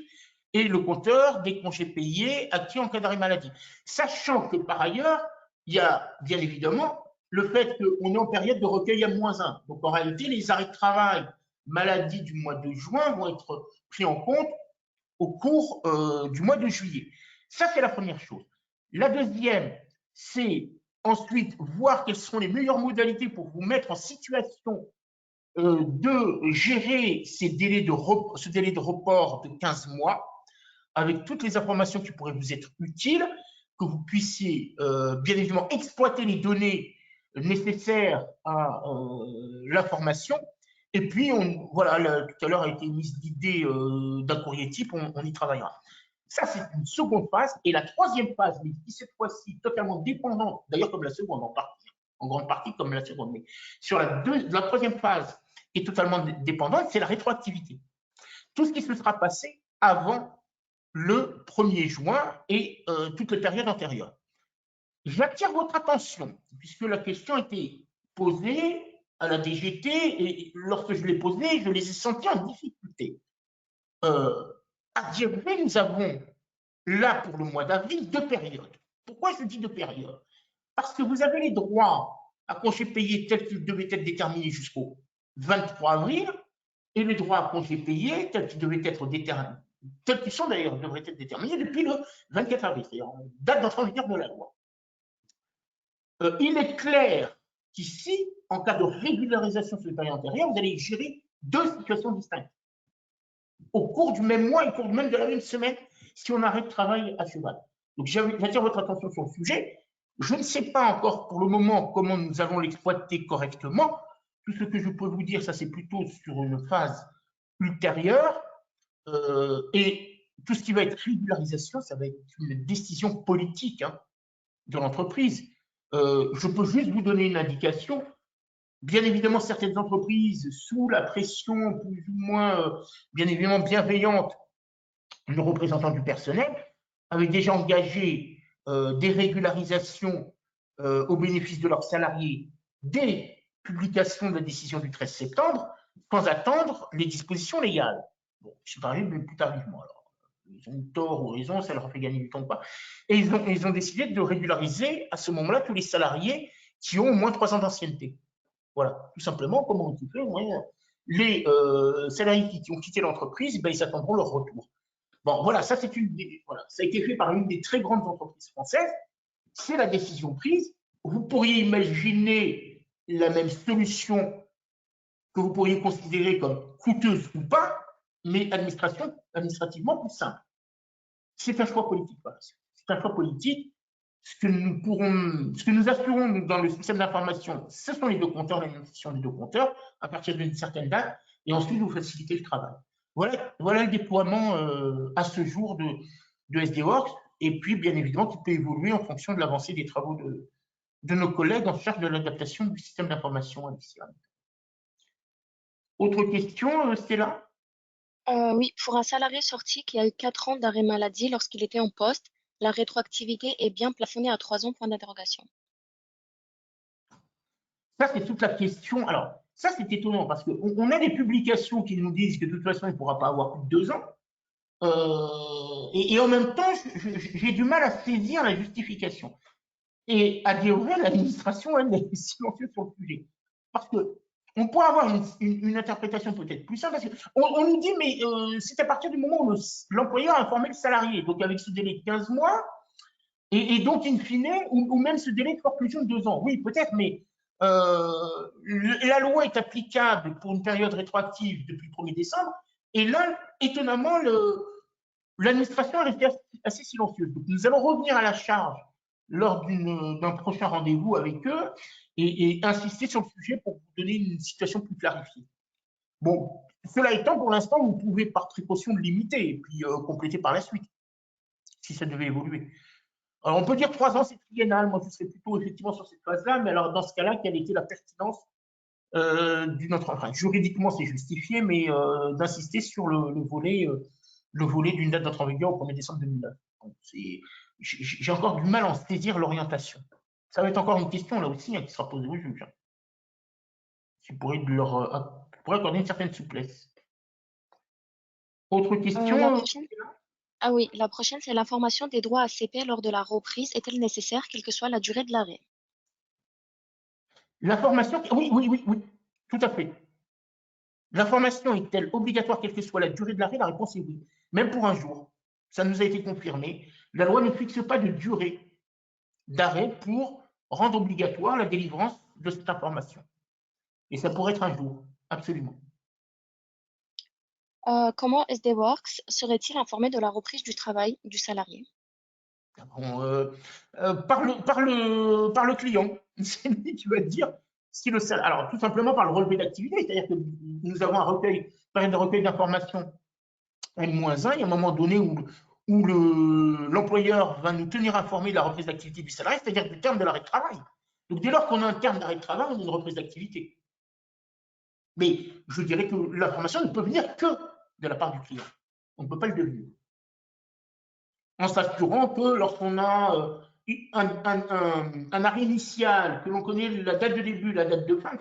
et le compteur des congés payés acquis en cas d'arrêt maladie. Sachant que par ailleurs, il y a bien évidemment le fait qu'on est en période de recueil à -1. Donc en réalité, les arrêts de travail maladie du mois de juin vont être pris en compte au cours du mois de juillet. Ça, c'est la première chose. La deuxième, c'est ensuite voir quelles sont les meilleures modalités pour vous mettre en situation de gérer ce délai de report de 15 mois avec toutes les informations qui pourraient vous être utiles, que vous puissiez bien évidemment exploiter les données nécessaires à l'information. Et puis, voilà, tout à l'heure a été mise l'idée d'un courrier type, on y travaillera. Ça, c'est une seconde phase. Et la troisième phase, mais qui cette fois-ci totalement dépendante, d'ailleurs comme la seconde en grande partie comme la seconde, mais sur la troisième phase qui est totalement dépendante, c'est la rétroactivité. Tout ce qui se sera passé avant le 1er juin et toutes les périodes antérieures. J'attire votre attention, puisque la question a été posée à la DGT, et lorsque je l'ai posée, je les ai sentis en difficulté. À dire vrai, nous avons là, pour le mois d'avril, 2 périodes. Pourquoi je dis 2 périodes? Parce que vous avez les droits à congés payés tels qu'ils devaient être déterminés jusqu'au 23 avril, et les droits à congés payés tels qu'ils devaient être déterminés, tels qu'ils sont d'ailleurs, devraient être déterminés depuis le 24 avril, c'est-à-dire date d'entrée en vigueur de la loi. Il est clair qu'ici, en cas de régularisation sur les périodes antérieures, vous allez gérer 2 situations distinctes. Au cours du même mois et au cours même de la même semaine, si on arrête de travail à cheval. Donc j'attire votre attention sur le sujet. Je ne sais pas encore pour le moment comment nous allons l'exploiter correctement. Tout ce que je peux vous dire, ça c'est plutôt sur une phase ultérieure. Et tout ce qui va être régularisation, ça va être une décision politique de l'entreprise. Je peux juste vous donner une indication. Bien évidemment, certaines entreprises, sous la pression plus ou moins, bien évidemment, bienveillante de représentants du personnel, avaient déjà engagé des régularisations au bénéfice de leurs salariés dès publication de la décision du 13 septembre, sans attendre les dispositions légales. Bon, je suis arrivé plus tardivement. Alors, ils ont tort ou raison, ça leur a fait gagner du temps ou pas. Et ils ont décidé de régulariser à ce moment-là tous les salariés qui ont au moins 3 ans d'ancienneté. Voilà, tout simplement, comment on dit, les salariés qui ont quitté l'entreprise, ben, ils attendront leur retour. Bon, voilà, ça, voilà, ça a été fait par une des très grandes entreprises françaises. C'est la décision prise. Vous pourriez imaginer la même solution que vous pourriez considérer comme coûteuse ou pas, mais administrativement plus simple. C'est un choix politique. Voilà. C'est un choix politique. Ce que nous assurons dans le système d'information, ce sont les deux compteurs, l'alimentation des deux compteurs, à partir d'une certaine date, et ensuite vous facilitez le travail. Voilà le déploiement à ce jour de SDWorks, et puis bien évidemment qui peut évoluer en fonction de l'avancée des travaux de nos collègues en charge de l'adaptation du système d'information à l'ICIA. Autre question, Stella? Oui, pour un salarié sorti qui a eu 4 ans d'arrêt maladie lorsqu'il était en poste, la rétroactivité est bien plafonnée à 3 ans, point d'interrogation. Ça, c'est toute la question. Alors, ça, c'est étonnant parce qu'on a des publications qui nous disent que de toute façon, il ne pourra pas avoir plus de 2 ans. Et en même temps, j'ai du mal à saisir la justification. Et à dire vrai, l'administration, elle, est silencieuse sur le sujet. Parce que on pourrait avoir une interprétation peut-être plus simple, parce qu'on nous dit, mais c'est à partir du moment où l'employeur a informé le salarié, donc avec ce délai de 15 mois, et donc, in fine, ou même ce délai de forclusion de 2 ans. Oui, peut-être, mais la loi est applicable pour une période rétroactive depuis le 1er décembre, et là, étonnamment, l'administration est restée assez silencieuse. Donc, nous allons revenir à la charge lors d'un prochain rendez-vous avec eux et insister sur le sujet pour vous donner une situation plus clarifiée. Bon, cela étant, pour l'instant, vous pouvez par précaution le limiter et puis compléter par la suite, si ça devait évoluer. Alors, on peut dire 3 ans, c'est triennal. Moi, je serais plutôt effectivement sur cette phase-là, mais alors dans ce cas-là, quelle était la pertinence d'une autre. Enfin, juridiquement, c'est justifié, mais d'insister sur le volet d'une date d'entrée en vigueur au 1er décembre 2009. J'ai encore du mal à en saisir l'orientation. Ça va être encore une question, là aussi, hein, qui sera posée au juge. Qui pourrait accorder une certaine souplesse. Autre question? Ah oui, la prochaine, c'est l'information des droits ACP lors de la reprise est-elle nécessaire, quelle que soit la durée de l'arrêt? L'information, oui, tout à fait. L'information est-elle obligatoire, quelle que soit la durée de l'arrêt? La réponse est oui, même pour un jour. Ça nous a été confirmé. La loi ne fixe pas de durée d'arrêt pour rendre obligatoire la délivrance de cette information. Et ça pourrait être un jour, absolument. Comment SDWorks serait-il informé de la reprise du travail du salarié? Bon, par le client. C'est lui qui va dire si le salarié. Alors, tout simplement par le relevé d'activité, c'est-à-dire que nous avons une période de recueil d'informations N-1, il y a un moment donné où l'employeur va nous tenir informés de la reprise d'activité du salarié, c'est-à-dire du terme de l'arrêt de travail. Donc, dès lors qu'on a un terme d'arrêt de travail, on a une reprise d'activité. Mais je dirais que l'information ne peut venir que de la part du client. On ne peut pas le devenir. En s'assurant que lorsqu'on a un arrêt initial, que l'on connaît la date de début, la date de fin,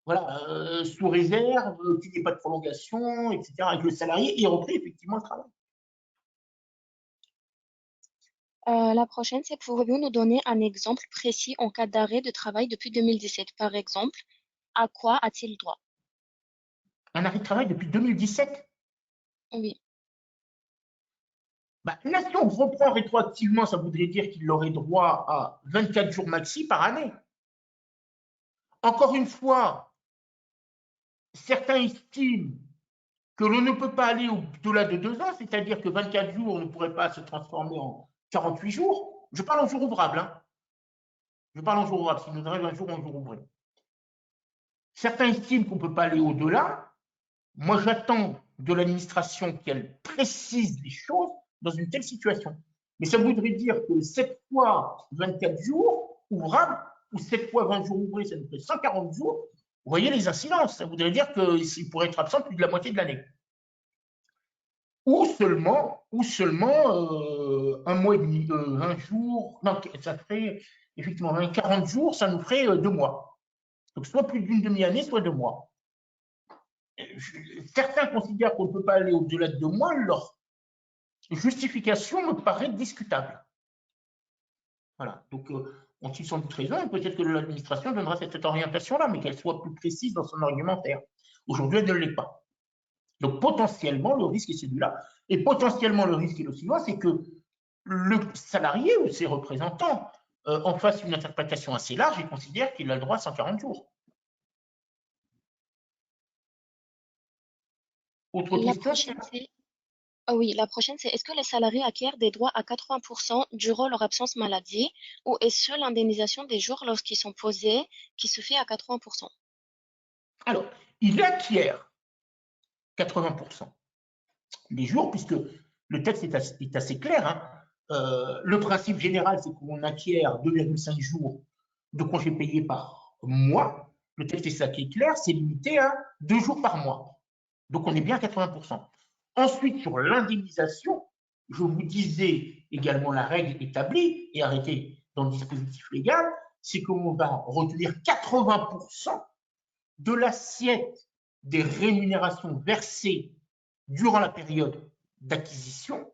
voilà, sous réserve, qu'il n'y ait pas de prolongation, etc., avec le salarié, il repris effectivement le travail. La prochaine, c'est pouvez-vous nous donner un exemple précis en cas d'arrêt de travail depuis 2017? Par exemple, à quoi a-t-il droit? Un arrêt de travail depuis 2017? Oui. Bah, là, si on reprend rétroactivement, ça voudrait dire qu'il aurait droit à 24 jours maxi par année. Encore une fois, certains estiment que l'on ne peut pas aller au-delà de 2 ans, c'est-à-dire que 24 jours ne pourraient pas se transformer en 48 jours. Je parle en jour ouvrable. Hein. Je parle en jour ouvrable, s'il nous arrive un jour en jour ouvré. Certains estiment qu'on ne peut pas aller au-delà. Moi, j'attends de l'administration qu'elle précise les choses dans une telle situation. Mais ça voudrait dire que 7 fois 24 jours ouvrables, ou 7 fois 20 jours ouvrés, ça nous fait 140 jours. Vous voyez les incidences. Ça voudrait dire qu'il pourrait être absent plus de la moitié de l'année. Ou seulement un mois et demi, 20 jours, non, ça ferait effectivement 40 jours, ça nous ferait 2 mois. Donc soit plus d'une demi-année, soit 2 mois. Certains considèrent qu'on ne peut pas aller au-delà de 2 mois, leur justification me paraît discutable. Voilà, donc on y sans doute raison, peut-être que l'administration donnera cette orientation-là, mais qu'elle soit plus précise dans son argumentaire. Aujourd'hui, elle ne l'est pas. Donc potentiellement, le risque est celui-là. Et potentiellement, le risque est le suivant, c'est que le salarié ou ses représentants en fasse une interprétation assez large et considère qu'il a le droit à 140 jours. Autre La question? prochaine, c'est ah oui, la prochaine, c'est est-ce que les salariés acquièrent des droits à 80% durant leur absence maladie ou est-ce l'indemnisation des jours lorsqu'ils sont posés qui se fait à 80%? Alors, il acquiert 80% des jours, puisque le texte est assez clair. Hein. Le principe général, c'est qu'on acquiert 2,5 jours de congés payés par mois. Le texte est ça qui est clair, c'est limité à 2 jours par mois. Donc, on est bien à 80%. Ensuite, sur l'indemnisation, je vous disais également la règle établie et arrêtée dans le dispositif légal, c'est qu'on va retenir 80% de l'assiette des rémunérations versées durant la période d'acquisition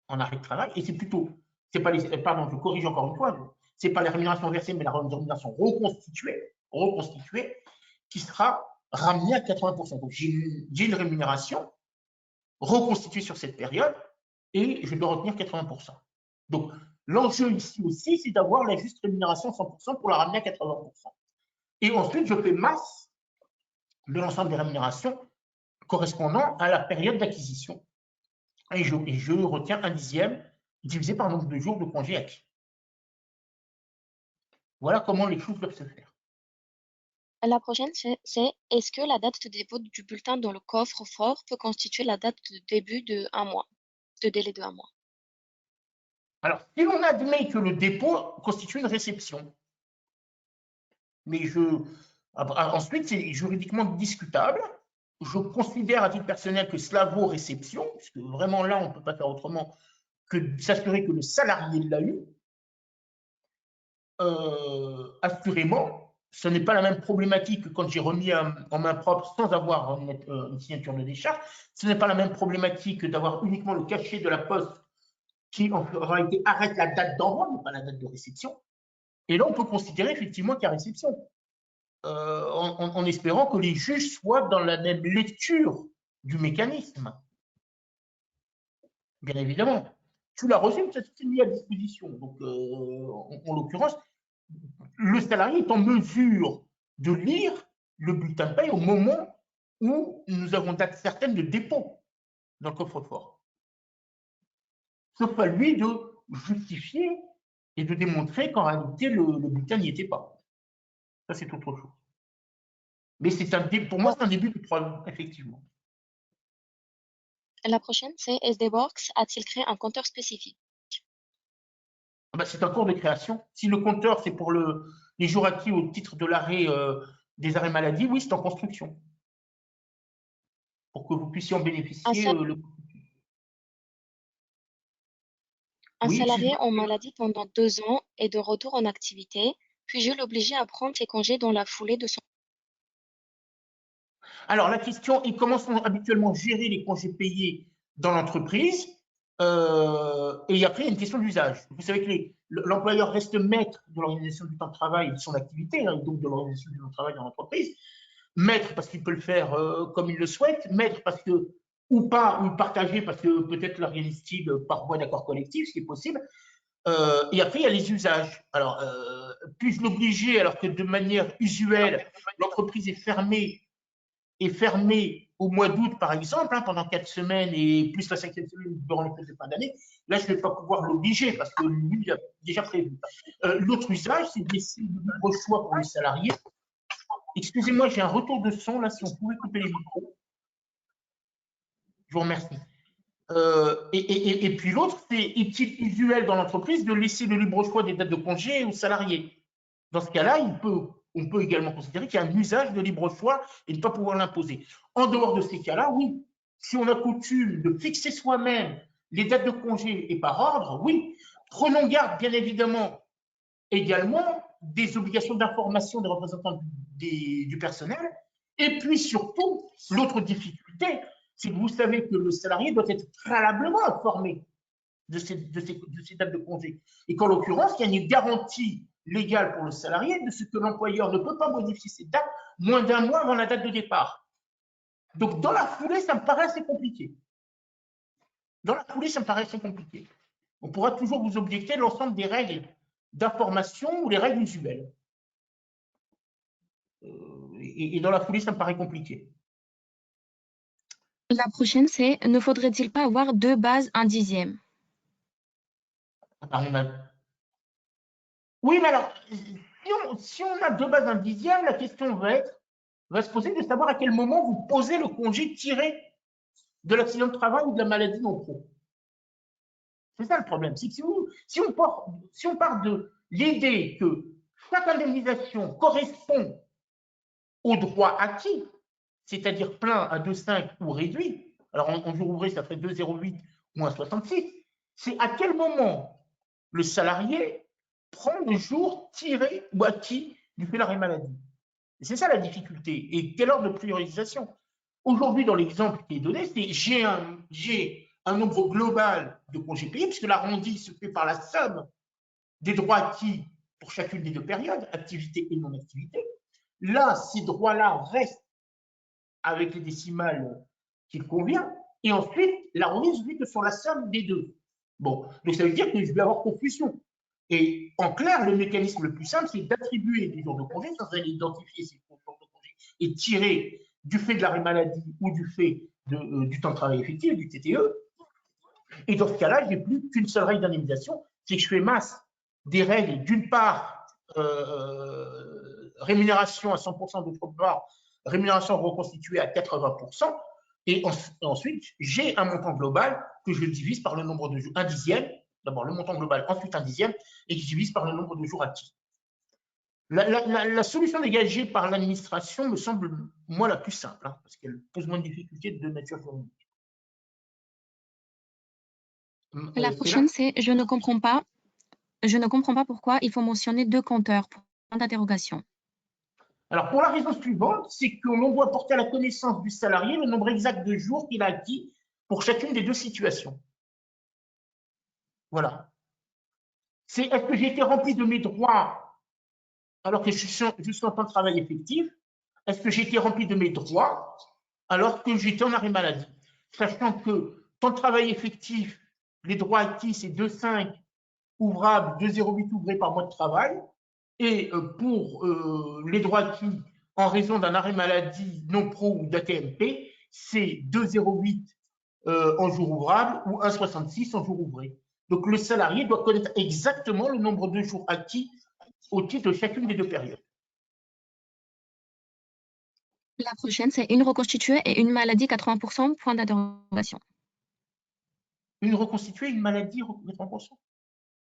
en arrêt de travail, et c'est plutôt, c'est pas les, pardon, je corrige encore une fois, c'est pas les rémunérations versées, mais la rémunération reconstituée qui sera ramenée à 80%. Donc j'ai une rémunération reconstituée sur cette période et je dois retenir 80%. Donc l'enjeu ici aussi, c'est d'avoir la juste rémunération 100% pour la ramener à 80%. Et ensuite, je fais masse de l'ensemble des rémunérations correspondant à la période d'acquisition. Et je retiens un dixième divisé par le nombre de jours de congé acquis. Voilà comment les choses doivent se faire. La prochaine, c'est est-ce que la date de dépôt du bulletin dans le coffre-fort peut constituer la date de début de un mois, de délai de un mois? Alors, si l'on admet que le dépôt constitue une réception, mais ensuite, c'est juridiquement discutable. Je considère à titre personnel que cela vaut réception, puisque vraiment là, on ne peut pas faire autrement que de s'assurer que le salarié l'a eu. Assurément, ce n'est pas la même problématique que quand j'ai remis en main propre sans avoir une signature de décharge. Ce n'est pas la même problématique que d'avoir uniquement le cachet de la poste qui, en réalité, arrête la date d'envoi, mais pas la date de réception. Et là, on peut considérer effectivement qu'il y a réception, en espérant que les juges soient dans la même lecture du mécanisme. Bien évidemment. Tu l'as reçu, ça s'est mis à disposition. Donc, en l'occurrence, le salarié est en mesure de lire le bulletin de paie au moment où nous avons date certaine de dépôt dans le coffre-fort. Sauf à lui de justifier et de démontrer qu'en réalité, le bulletin n'y était pas. Ça, c'est autre chose. Mais pour moi, c'est un début de preuve, effectivement. La prochaine, c'est SD-Works a-t-il créé un compteur spécifique? C'est un cours de création. Si le compteur, c'est pour les jours acquis au titre de l'arrêt des arrêts maladie, oui, c'est en construction. Pour que vous puissiez en bénéficier. Un Oui, salarié en maladie pendant 2 ans est de retour en activité, puis-je l'obliger à prendre ses congés dans la foulée de son... Alors, la question est comment sont habituellement gérés les congés payés dans l'entreprise. Et après, il y a une question d'usage. Vous savez que l'employeur reste maître de l'organisation du temps de travail et de son activité, hein, donc de l'organisation du temps de travail dans l'entreprise. Maître parce qu'il peut le faire comme il le souhaite, maître parce que, ou pas, ou partagé parce que peut-être l'organise-t-il par voie d'accord collectif, ce qui est possible. Et après, il y a les usages. Alors, puis-je l'obliger alors que de manière usuelle, l'entreprise est fermée au mois d'août, par exemple, hein, pendant 4 semaines et plus la 5e semaine durant les fêtes de fin d'année, là, je ne vais pas pouvoir l'obliger parce que lui, il a déjà prévu. L'autre usage, c'est de laisser le libre choix pour les salariés. Excusez-moi, j'ai un retour de son, là, si on pouvait couper les micros. Je vous remercie. Et puis l'autre, c'est est-il usuel dans l'entreprise de laisser le libre choix des dates de congé aux salariés? Dans ce cas-là, on peut également considérer qu'il y a un usage de libre choix et ne pas pouvoir l'imposer. En dehors de ces cas-là, oui. Si on a coutume de fixer soi-même les dates de congé et par ordre, oui. Prenons garde, bien évidemment, également des obligations d'information des représentants du personnel. Et puis surtout, l'autre difficulté, c'est que vous savez que le salarié doit être préalablement informé de ces dates de congé. Et qu'en l'occurrence, il y a une garantie légale pour le salarié de ce que l'employeur ne peut pas modifier ces dates moins d'un mois avant la date de départ. Donc, dans la foulée, ça me paraît assez compliqué. On pourra toujours vous objecter l'ensemble des règles d'information ou les règles usuelles. Et dans la foulée, ça me paraît compliqué. La prochaine, c'est ne faudrait-il pas avoir deux bases, un dixième? Oui, mais alors, si on a deux bases, un dixième, la question va se poser de savoir à quel moment vous posez le congé tiré de l'accident de travail ou de la maladie non pro. C'est ça le problème. C'est que si on part de l'idée que chaque indemnisation correspond au droit acquis, c'est-à-dire plein à 2,5 ou réduit, alors en jour ouvré, ça fait 2,08 ou 1,66, c'est à quel moment le salarié prend le jour tiré ou acquis du fait d'arrêt maladie. C'est ça la difficulté. Et quelle ordre de priorisation? Aujourd'hui, dans l'exemple qui est donné, c'est j'ai un nombre global de congés payés, puisque l'arrondi se fait par la somme des droits acquis pour chacune des deux périodes, activité et non-activité. Là, ces droits-là restent avec les décimales qu'il convient, et ensuite, l'arrondi se fait que sur la somme des deux. Bon, donc ça veut dire que je vais avoir confusion. Et en clair, le mécanisme le plus simple, c'est d'attribuer des jours de congé sans aller identifier ces jours de congé et tirer du fait de l'arrêt maladie ou du fait du temps de travail effectif, du TTE. Et dans ce cas-là, je n'ai plus qu'une seule règle d'indemnisation, c'est que je fais masse des règles, d'une part, rémunération à 100%, d'autre part, rémunération reconstituée à 80%, et ensuite, j'ai un montant global que je divise par le nombre de jours, un dixième, d'abord le montant global, ensuite un dixième, et que je divise par le nombre de jours acquis. La solution dégagée par l'administration me semble, moi, la plus simple, hein, parce qu'elle pose moins de difficultés de nature juridique. La prochaine, c'est je ne comprends pas pourquoi il faut mentionner deux compteurs, point d'interrogation. Alors, pour la raison suivante, c'est que l'on doit porter à la connaissance du salarié le nombre exact de jours qu'il a acquis pour chacune des deux situations. Voilà. C'est est-ce que j'ai été rempli de mes droits alors que je suis en temps de travail effectif? Est-ce que j'ai été rempli de mes droits alors que j'étais en arrêt maladie? Sachant que temps de travail effectif, les droits acquis, c'est 2,5 ouvrables, 2,08 ouvrés par mois de travail. Et pour les droits acquis en raison d'un arrêt maladie non pro ou d'ATMP, c'est 2,08 en jour ouvrable ou 1,66 en jour ouvré. Donc le salarié doit connaître exactement le nombre de jours acquis au titre de chacune des deux périodes. La prochaine, c'est une reconstituée et une maladie 80%, point d'interrogation. Une reconstituée, une maladie 80%.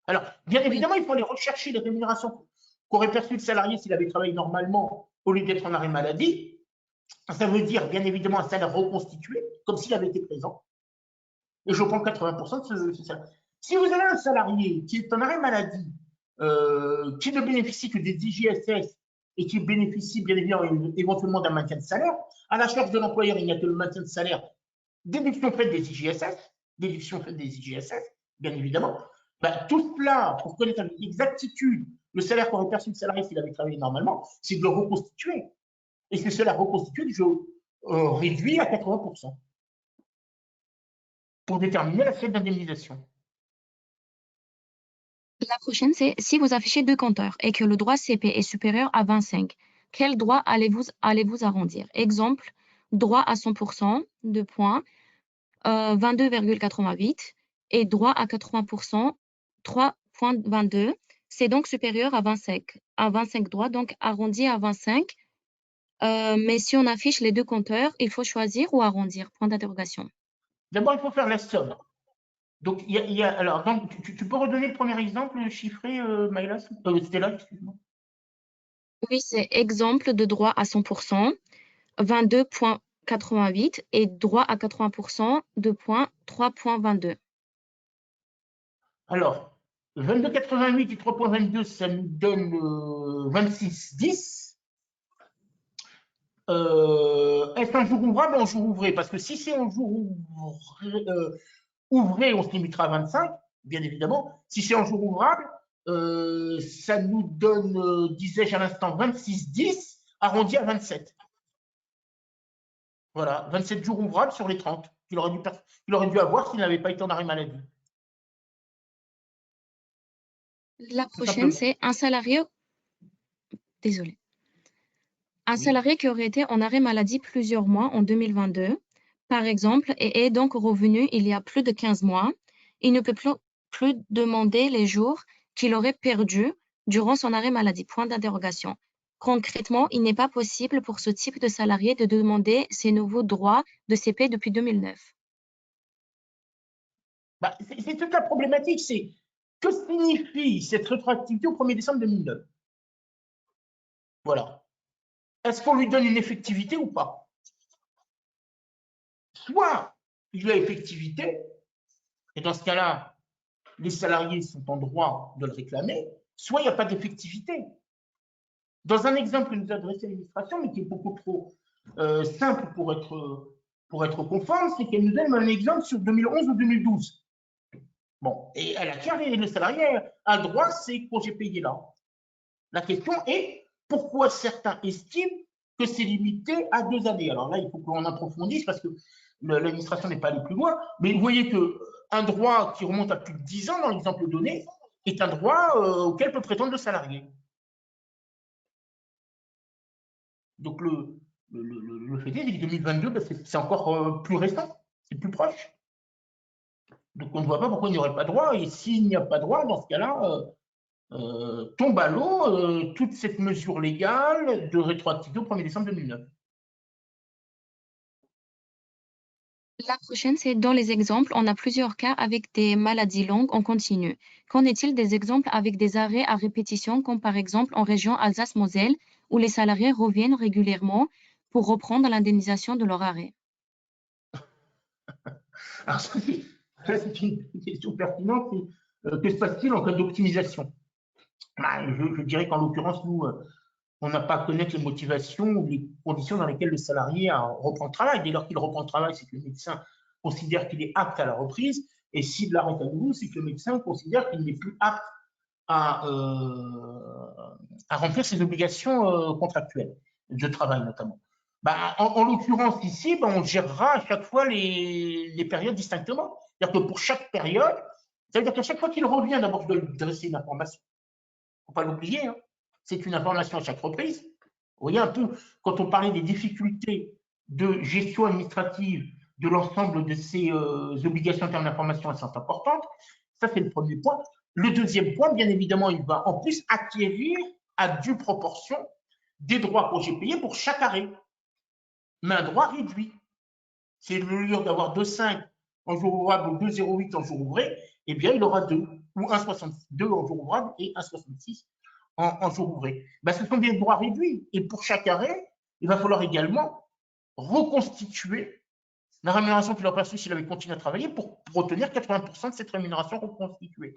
Alors, bien évidemment, il faut aller rechercher les rémunérations qu'aurait perçues le salarié s'il avait travaillé normalement au lieu d'être en arrêt maladie. Ça veut dire, bien évidemment, un salaire reconstitué, comme s'il avait été présent. Et je prends 80% de ce salaire. Si vous avez un salarié qui est en arrêt maladie, qui ne bénéficie que des IJSS et qui bénéficie bien évidemment éventuellement d'un maintien de salaire, à la charge de l'employeur, il n'y a que le maintien de salaire, déduction faite des IJSS, bien évidemment. Ben, tout cela, pour connaître avec exactitude le salaire qu'aurait perçu le salarié s'il avait travaillé normalement, c'est de le reconstituer. Et c'est cela reconstitué que je réduis à 80% pour déterminer l'assiette d'indemnisation. La prochaine, c'est si vous affichez deux compteurs et que le droit CP est supérieur à 25, quel droit allez-vous arrondir? Exemple, droit à 100%, 22,88 et droit à 80%, 3,22. C'est donc supérieur à 25 droits, donc arrondi à 25. Mais si on affiche les deux compteurs, il faut choisir ou arrondir, point d'interrogation. D'abord, il faut faire la somme. Donc, alors, donc, tu peux redonner le premier exemple chiffré, Maïla, Stella, excuse-moi. Oui, c'est exemple de droit à 100%, 22,88 et droit à 80%, 3,22. Alors, 22,88 et 3,22, ça nous donne 26,10. Est-ce un jour ouvrable ou un jour ouvré? Parce que si c'est un jour ouvré, on se limitera à 25, bien évidemment. Si c'est un jour ouvrable, ça nous donne, disais-je à l'instant, 26,10 arrondi à 27. Voilà, 27 jours ouvrables sur les 30 qu'il aurait dû avoir s'il n'avait pas été en arrêt maladie. La tout prochaine, simplement. c'est un salarié. Désolé. Un Oui. salarié qui aurait été en arrêt maladie plusieurs mois en 2022, par exemple, et est donc revenu il y a plus de 15 mois, il ne peut plus demander les jours qu'il aurait perdus durant son arrêt maladie. Point d'interrogation. Concrètement, il n'est pas possible pour ce type de salarié de demander ses nouveaux droits de CP depuis 2009. Bah, c'est toute la problématique, c'est que signifie cette rétroactivité au 1er décembre 2009? Voilà. Est-ce qu'on lui donne une effectivité ou pas? Soit il y a effectivité, et dans ce cas-là, les salariés sont en droit de le réclamer, soit il n'y a pas d'effectivité. Dans un exemple que nous a dressé l'administration, mais qui est beaucoup trop simple pour être conforme, c'est qu'elle nous donne un exemple sur 2011 ou 2012. Bon, et elle acquiert le salarié a le droit à ces congés payés là. La question est pourquoi certains estiment que c'est limité à 2 années. Alors là, il faut qu'on approfondisse parce que l'administration n'est pas allée plus loin, mais vous voyez qu'un droit qui remonte à plus de 10 ans dans l'exemple donné est un droit auquel peut prétendre le salarié. Donc le fait est que 2022, ben, c'est encore plus récent, c'est plus proche. Donc on ne voit pas pourquoi il n'y aurait pas droit, et s'il n'y a pas droit, dans ce cas-là, tombe à l'eau toute cette mesure légale de rétroactivité au 1er décembre 2009. La prochaine, c'est dans les exemples, on a plusieurs cas avec des maladies longues en continu. Qu'en est-il des exemples avec des arrêts à répétition, comme par exemple en région Alsace-Moselle, où les salariés reviennent régulièrement pour reprendre l'indemnisation de leur arrêt? Alors ça, c'est une question pertinente. Que se passe-t-il en cas d'optimisation? Ben, je dirais qu'en l'occurrence, nous, on n'a pas à connaître les motivations ou les conditions dans lesquelles le salarié reprend le travail. Dès lors qu'il reprend le travail, c'est que le médecin considère qu'il est apte à la reprise. Et s'il l'arrête à nouveau, c'est que le médecin considère qu'il n'est plus apte à remplir ses obligations contractuelles, de travail notamment. Bah, en l'occurrence ici, bah, on gérera à chaque fois les périodes distinctement. C'est-à-dire que pour chaque période, ça veut dire qu'à chaque fois qu'il revient, d'abord, je dois lui dresser une information. Il ne faut pas l'oublier, hein. C'est une information à chaque reprise. Vous voyez un peu, quand on parlait des difficultés de gestion administrative de l'ensemble de ces obligations en termes d'information, elles sont importantes. Ça, c'est le premier point. Le deuxième point, bien évidemment, il va en plus acquérir à due proportion des droits congés payés pour chaque arrêt, mais un droit réduit. C'est au lieu d'avoir 2,5 en jour ouvrable ou 2,08 en jour ouvré, eh bien, il aura 2, ou 1,62 en jour ouvrable et 1,66 en jour ouvré. Ben, ce sont des droits réduits. Et pour chaque arrêt, il va falloir également reconstituer la rémunération qu'il aurait perçue s'il avait continué à travailler pour obtenir 80% de cette rémunération reconstituée.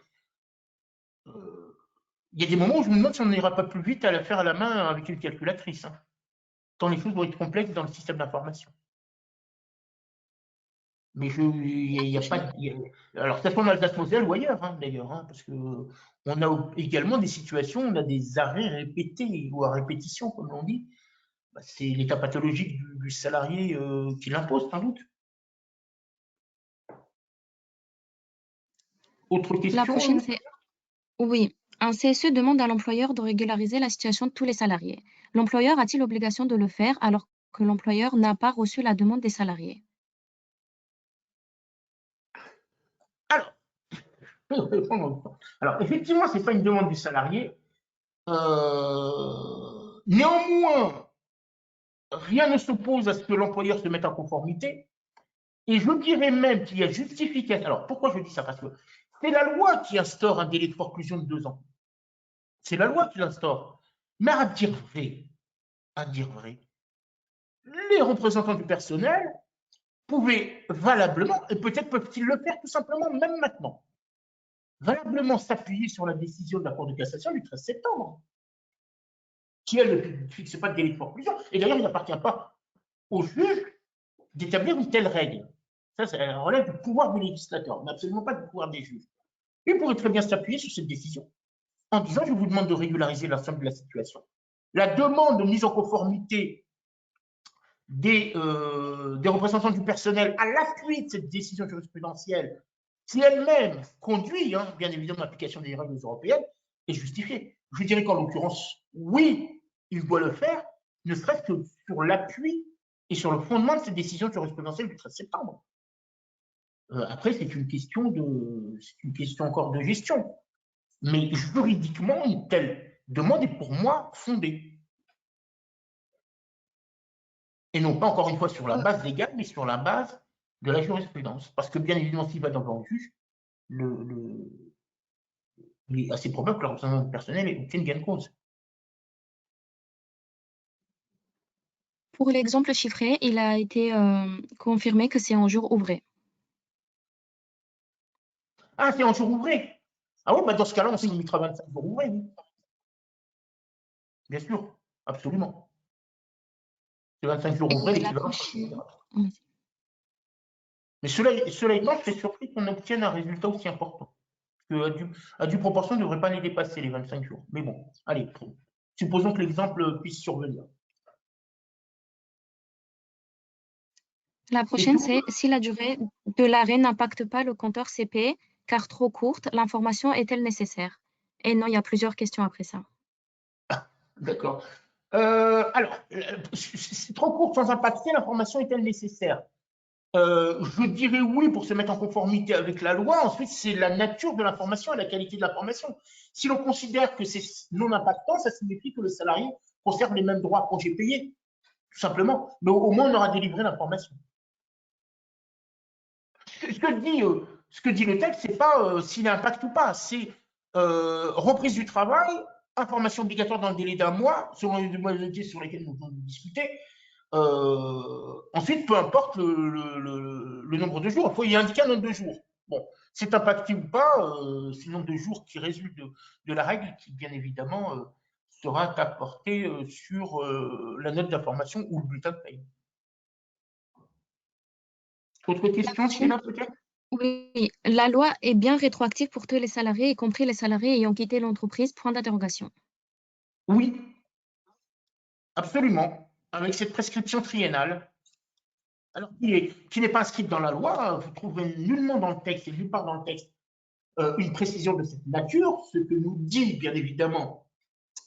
Il y a des moments où je me demande si on n'ira pas plus vite à la faire à la main avec une calculatrice, hein, tant les choses vont être complexes dans le système d'information. Mais il n'y a pas. Alors, ça soit en Alsace-Moselle ou ailleurs, hein, d'ailleurs, hein, parce qu'on a également des situations, on a des arrêts répétés ou à répétition, comme l'on dit. Bah, c'est l'état pathologique du salarié qui l'impose, sans doute. Autre La question? prochaine, c'est oui. Un CSE demande à l'employeur de régulariser la situation de tous les salariés. L'employeur a-t-il l'obligation de le faire alors que l'employeur n'a pas reçu la demande des salariés? Alors, alors effectivement, ce n'est pas une demande du salarié. Néanmoins, rien ne s'oppose à ce que l'employeur se mette en conformité. Et je dirais même qu'il y a justification. Alors, pourquoi je dis ça? Parce que c'est la loi qui instaure un délai de forclusion de 2 ans. C'est la loi qui l'instaure. Mais à dire vrai, les représentants du personnel pouvaient valablement, et peut-être peuvent-ils le faire tout simplement, même maintenant, valablement s'appuyer sur la décision de la Cour de cassation du 13 septembre, qui, elle, ne fixe pas de délai de forclusion. Et d'ailleurs, il n'appartient pas au juge d'établir une telle règle. Ça relève du pouvoir du législateur, mais absolument pas du pouvoir des juges. Il pourrait très bien s'appuyer sur cette décision en disant: je vous demande de régulariser l'ensemble de la situation. La demande de mise en conformité des représentants du personnel à l'appui de cette décision jurisprudentielle, qui elle-même conduit, hein, bien évidemment, l'application des règles européennes, est justifié. Je dirais qu'en l'occurrence, oui, il doit le faire, ne serait-ce que sur l'appui et sur le fondement de cette décision jurisprudentielle du 13 septembre. Après, c'est une question encore de gestion. Mais juridiquement, une telle demande est pour moi fondée. Et non pas, encore une fois, sur la base légale, mais sur la base de la jurisprudence. Parce que, bien évidemment, s'il va devant le juge, il est assez probable que le représentant personnel obtienne gain de cause. Pour l'exemple chiffré, il a été confirmé que c'est en jour ouvré. Ah, c'est en jour ouvré. Ah oui, bah dans ce cas-là, on se limitera à 25 jours ouvrés. Oui. Bien sûr, absolument. C'est 25 jours ouvrés, l'équivalent. Mais cela étant, je suis surpris qu'on obtienne un résultat aussi important. Parce qu'à due proportion, on ne devrait pas les dépasser, les 25 jours. Mais bon, allez, supposons que l'exemple puisse survenir. La prochaine, c'est si la durée de l'arrêt n'impacte pas le compteur CP, car trop courte, l'information est-elle nécessaire? Et non, il y a plusieurs questions après ça. D'accord. Alors, c'est trop court sans impacter, l'information est-elle nécessaire? Je dirais oui pour se mettre en conformité avec la loi. Ensuite, c'est la nature de l'information et la qualité de l'information. Si l'on considère que c'est non impactant, ça signifie que le salarié conserve les mêmes droits à congés payés, tout simplement. Mais au moins, on aura délivré l'information. Ce que dit le texte, c'est pas s'il impacte ou pas, c'est reprise du travail, information obligatoire dans le délai d'un mois, selon les modalités sur lesquelles nous avons discuté. Ensuite, peu importe le nombre de jours, il faut y indiquer un nombre de jours. Bon, c'est impacté ou pas, c'est le nombre de jours qui résulte de la règle qui, bien évidemment, sera apporté sur la note d'information ou le bulletin de paye. Autre question, Sheila, peut-être? Oui, la loi est bien rétroactive pour tous les salariés, y compris les salariés ayant quitté l'entreprise. Point d'interrogation. Oui, absolument, avec cette prescription triennale, alors qui n'est pas inscrite dans la loi. Vous trouverez nullement dans le texte et nulle part dans le texte une précision de cette nature. Ce que nous dit bien évidemment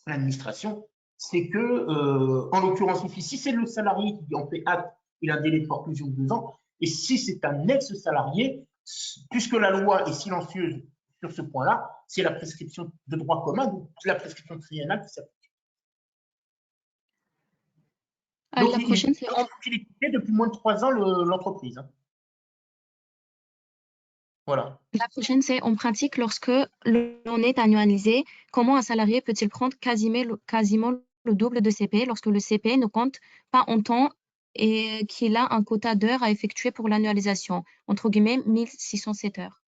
l'administration, c'est que, en l'occurrence ici, si c'est le salarié qui en fait acte, il a un délai de forclusion de 2 ans, et si c'est un ex-salarié, puisque la loi est silencieuse sur ce point-là, c'est la prescription de droit commun, donc la prescription triennale qui s'applique. Donc, la prochaine, c'est il est quitté depuis moins de 3 ans l'entreprise. Hein. Voilà. La prochaine, c'est en pratique, lorsque l'on est annualisé, comment un salarié peut-il prendre quasiment le double de CP lorsque le CP ne compte pas en temps et qu'il a un quota d'heures à effectuer pour l'annualisation, entre guillemets 1607 heures.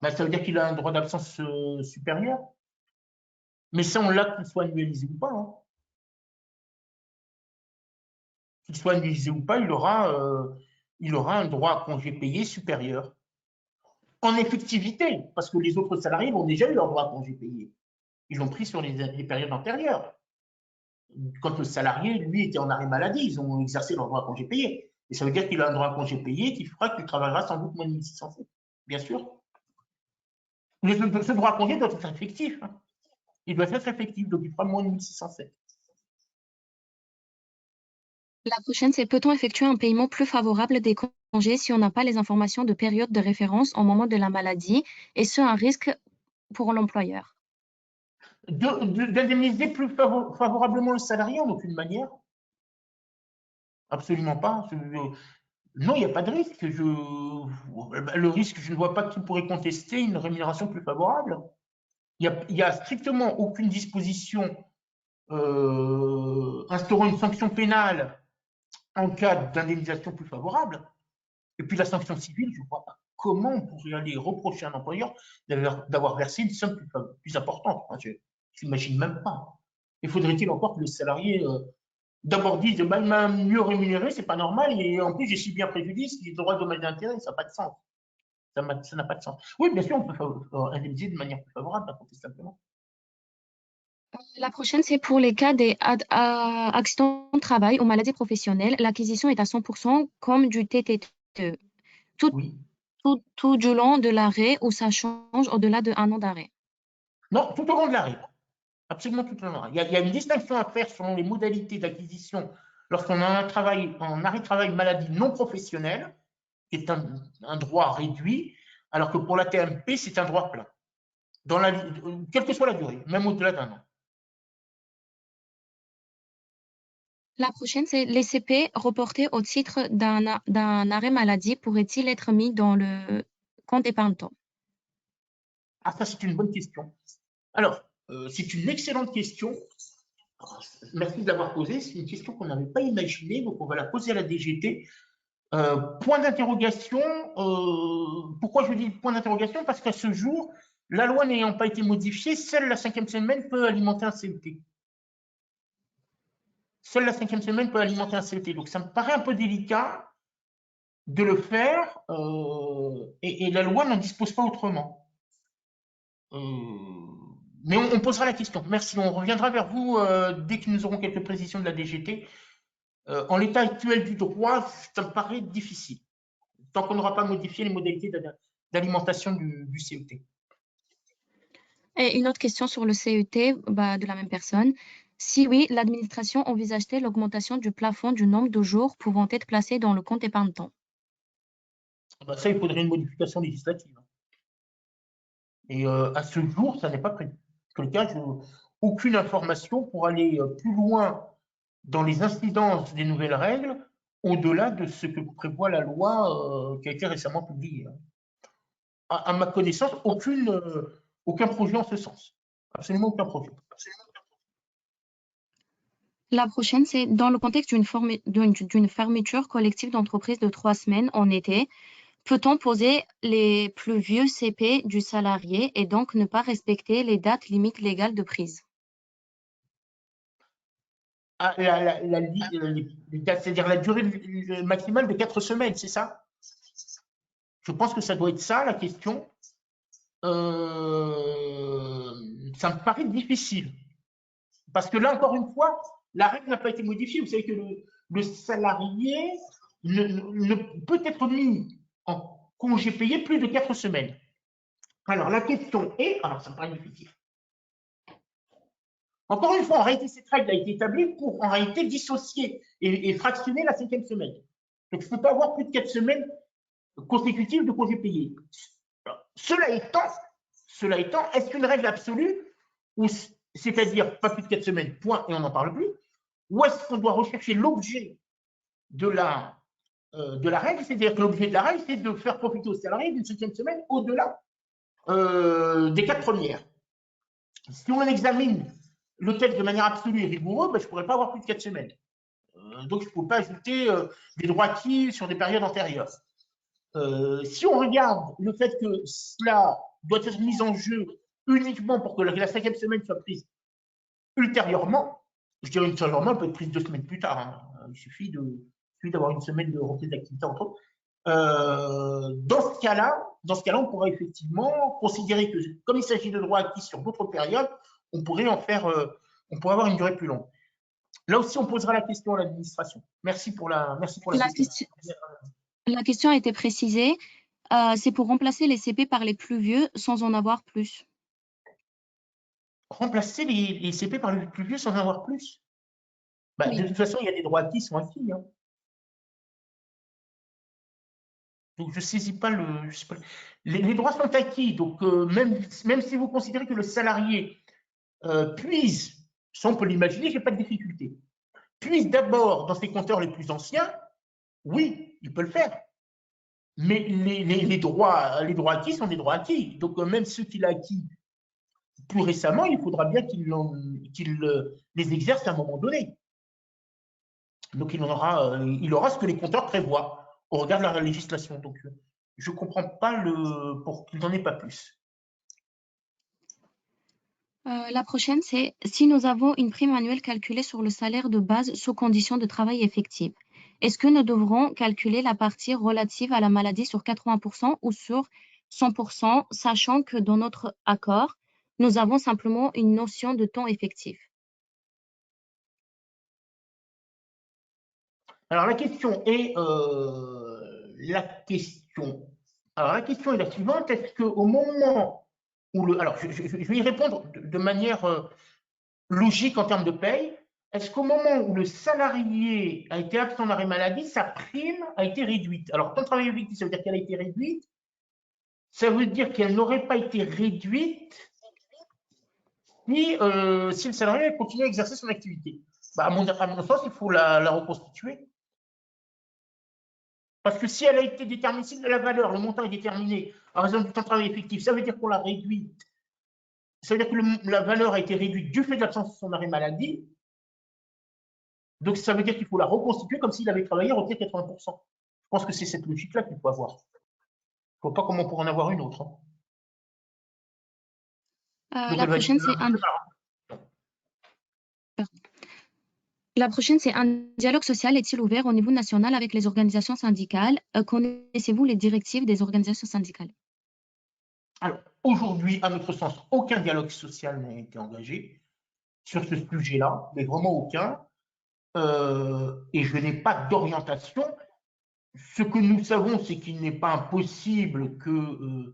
Ben, ça veut dire qu'il a un droit d'absence supérieur. Mais ça, on l'a qu'il soit annualisé ou pas. Hein. Qu'il soit annualisé ou pas, il aura un droit à congé payé supérieur. En effectivité, parce que les autres salariés ont déjà eu leur droit à congé payé. Ils l'ont pris sur les périodes antérieures. Quand le salarié, lui, était en arrêt maladie, ils ont exercé leur droit à congé payé. Et ça veut dire qu'il a un droit à congé payé qui fera qu'il travaillera sans doute moins de 1607. Bien sûr. Mais ce droit à congé doit être effectif. Hein. Il doit être effectif, donc il fera moins de 1607. La prochaine, c'est peut-on effectuer un paiement plus favorable des congés si on n'a pas les informations de période de référence au moment de la maladie, et ce, un risque pour l'employeur? D'indemniser plus favorablement le salarié en aucune manière. Absolument pas. Non, il n'y a pas de risque. Le risque, je ne vois pas qui pourrait contester une rémunération plus favorable. Il n'y a strictement aucune disposition instaurant une sanction pénale en cas d'indemnisation plus favorable. Et puis la sanction civile, je ne vois pas comment on pourrait aller reprocher à un employeur d'avoir versé une somme plus importante. Je n'imagine même pas. Il faudrait-il encore que le salarié d'abord dise même mieux rémunéré, c'est pas normal, et en plus j'ai subi un préjudice, j'ai le droit de dommages d'intérêt, ça n'a pas de sens. Ça n'a pas de sens. Oui, bien sûr, on peut indemniser de manière plus favorable, incontestablement. La prochaine, c'est pour les cas des accidents de travail ou maladies professionnelles. L'acquisition est à 100% comme du TTE. Tout du long de l'arrêt ou ça change au-delà de 1 an d'arrêt. Non, tout au long de l'arrêt. Absolument tout au long de l'arrêt. Il y a une distinction à faire selon les modalités d'acquisition lorsqu'on a un arrêt de travail maladie non professionnelle, qui est un droit réduit, alors que pour la TMP, c'est un droit plein, quelle que soit la durée, même au-delà d'un an. La prochaine, c'est les CP reportés au titre d'un arrêt maladie pourraient-ils être mis dans le compte épargne-temps? Ah, ça, c'est une bonne question. Alors, c'est une excellente question. Merci de l'avoir posée. C'est une question qu'on n'avait pas imaginée, donc on va la poser à la DGT. Point d'interrogation. Pourquoi je dis point d'interrogation? Parce qu'à ce jour, la loi n'ayant pas été modifiée, seule la 5e semaine peut alimenter un CET. Seule la 5e semaine peut alimenter un CET. Donc ça me paraît un peu délicat de le faire et la loi n'en dispose pas autrement. Mais on posera la question. Merci. On reviendra vers vous dès que nous aurons quelques précisions de la DGT. En l'état actuel du droit, ça me paraît difficile, tant qu'on n'aura pas modifié les modalités d'alimentation du CET. Et une autre question sur le CET de la même personne. Si oui, l'administration envisage-t-elle l'augmentation du plafond du nombre de jours pouvant être placés dans le compte épargne-temps? Ça, il faudrait une modification législative. Et à ce jour, ça n'est pas prévu. En tout cas, je n'ai aucune information pour aller plus loin dans les incidences des nouvelles règles, au-delà de ce que prévoit la loi qui a été récemment publiée. À ma connaissance, aucun projet en ce sens. Absolument aucun projet. La prochaine, c'est dans le contexte d'une fermeture collective d'entreprise de 3 semaines en été, peut-on poser les plus vieux CP du salarié et donc ne pas respecter les dates limites légales de prise? Ah, c'est-à-dire la durée maximale de 4 semaines, c'est ça? Je pense que ça doit être ça la question. Ça me paraît difficile. Parce que là, encore une fois, la règle n'a pas été modifiée. Vous savez que le salarié ne peut être mis en congé payé plus de 4 semaines. Alors, la question est, alors ça me paraît difficile. Encore une fois, en réalité, cette règle a été établie pour, en réalité, dissocier et fractionner la 5e semaine. Donc, je ne peux pas avoir plus de 4 semaines consécutives de congés payés. Cela étant, est-ce qu'une règle absolue, c'est-à-dire pas plus de 4 semaines, point, et on n'en parle plus, ou est-ce qu'on doit rechercher l'objet de la règle, c'est-à-dire que l'objet de la règle, c'est de faire profiter aux salariés d'une 5e semaine au-delà des 4 premières. Si on examine le texte de manière absolue et rigoureuse, je ne pourrais pas avoir plus de 4 semaines. Donc, je ne peux pas ajouter des droits acquis sur des périodes antérieures. Si on regarde le fait que cela doit être mis en jeu uniquement pour que la 5e semaine soit prise ultérieurement, je dirais ultérieurement, elle peut être prise 2 semaines plus tard. Hein. Il suffit d'avoir une semaine de reprise d'activité entre autres. Dans ce cas-là, on pourrait effectivement considérer que, comme il s'agit de droits acquis sur d'autres périodes, on pourrait avoir une durée plus longue. Là aussi, on posera la question à l'administration. Merci pour la question. La question a été précisée. C'est pour remplacer les CP par les plus vieux sans en avoir plus. Remplacer les CP par les plus vieux sans en avoir plus? Oui. De toute façon, il y a des droits acquis qui sont acquis. Hein. Donc, je ne saisis pas les droits sont acquis. Donc, même si vous considérez que le salarié puise, ça on peut l'imaginer, je n'ai pas de difficulté, puise d'abord dans ses compteurs les plus anciens, oui, il peut le faire. Mais les droits acquis sont des droits acquis. Donc, même ceux qu'il a acquis plus récemment, il faudra bien qu'il les exerce à un moment donné. Donc, il aura ce que les compteurs prévoient au regard de la législation. Donc, je ne comprends pas pour qu'il n'en ait pas plus. La prochaine, c'est si nous avons une prime annuelle calculée sur le salaire de base sous conditions de travail effectives, est-ce que nous devrons calculer la partie relative à la maladie sur 80% ou sur 100%, sachant que dans notre accord, nous avons simplement une notion de temps effectif? Alors, la question est la suivante. Est-ce qu'au moment alors, je vais y répondre de manière logique en termes de paye. Est-ce qu'au moment où le salarié a été absent d'arrêt maladie, sa prime a été réduite? Alors, temps de travail effectif, ça veut dire qu'elle a été réduite. Ça veut dire qu'elle n'aurait pas été réduite si le salarié a continué à exercer son activité. Bah, à mon sens, il faut la reconstituer. Parce que si elle a été déterminée, si la valeur, le montant est déterminé en raison du temps de travail effectif, ça veut dire qu'on l'a réduite. Ça veut dire que la valeur a été réduite du fait de l'absence de son arrêt maladie. Donc, ça veut dire qu'il faut la reconstituer comme s'il avait travaillé à retirer 80%. Je pense que c'est cette logique-là qu'il faut avoir. Je ne vois pas comment on pourrait en avoir une autre. La prochaine, c'est un dialogue social est-il ouvert au niveau national avec les organisations syndicales? Connaissez-vous les directives des organisations syndicales? Alors, aujourd'hui, à notre sens, aucun dialogue social n'a été engagé sur ce sujet-là, mais vraiment aucun. Et je n'ai pas d'orientation. Ce que nous savons, c'est qu'il n'est pas impossible que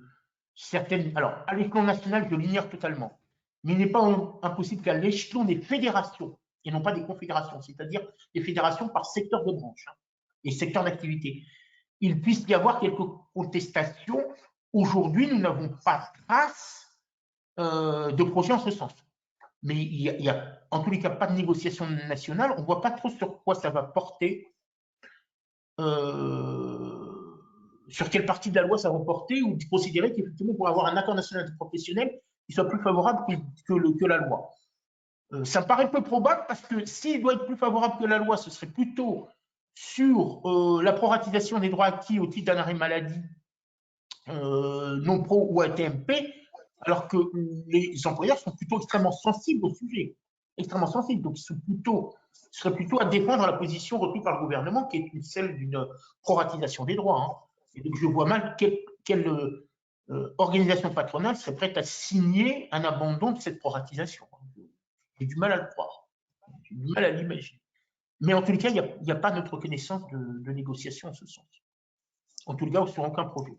certaines... Alors, à l'échelon national, je l'ignore totalement, mais il n'est pas impossible qu'à l'échelon des fédérations, et non pas des confédérations, c'est-à-dire des fédérations par secteur de branche et secteur d'activité, il puisse y avoir quelques contestations. Aujourd'hui, nous n'avons pas trace de projet en ce sens. Mais il y a en tous les cas pas de négociation nationale. On ne voit pas trop sur quoi ça va porter, sur quelle partie de la loi ça va porter, ou considérer qu'effectivement, pour avoir un accord national de professionnels, il soit plus favorable que la loi. Ça me paraît peu probable parce que s'il doit être plus favorable que la loi, ce serait plutôt sur la proratisation des droits acquis au titre d'un arrêt maladie non pro ou ATMP, alors que les employeurs sont plutôt extrêmement sensibles au sujet, extrêmement sensibles, donc ils seraient plutôt à défendre la position retenue par le gouvernement, qui est celle d'une proratisation des droits. Hein. Et donc je vois mal quelle organisation patronale serait prête à signer un abandon de cette proratisation. J'ai du mal à le croire, j'ai du mal à l'imaginer. Mais en tous les cas, il n'y a pas notre connaissance de négociation en ce sens. En tous les cas, sur aucun projet.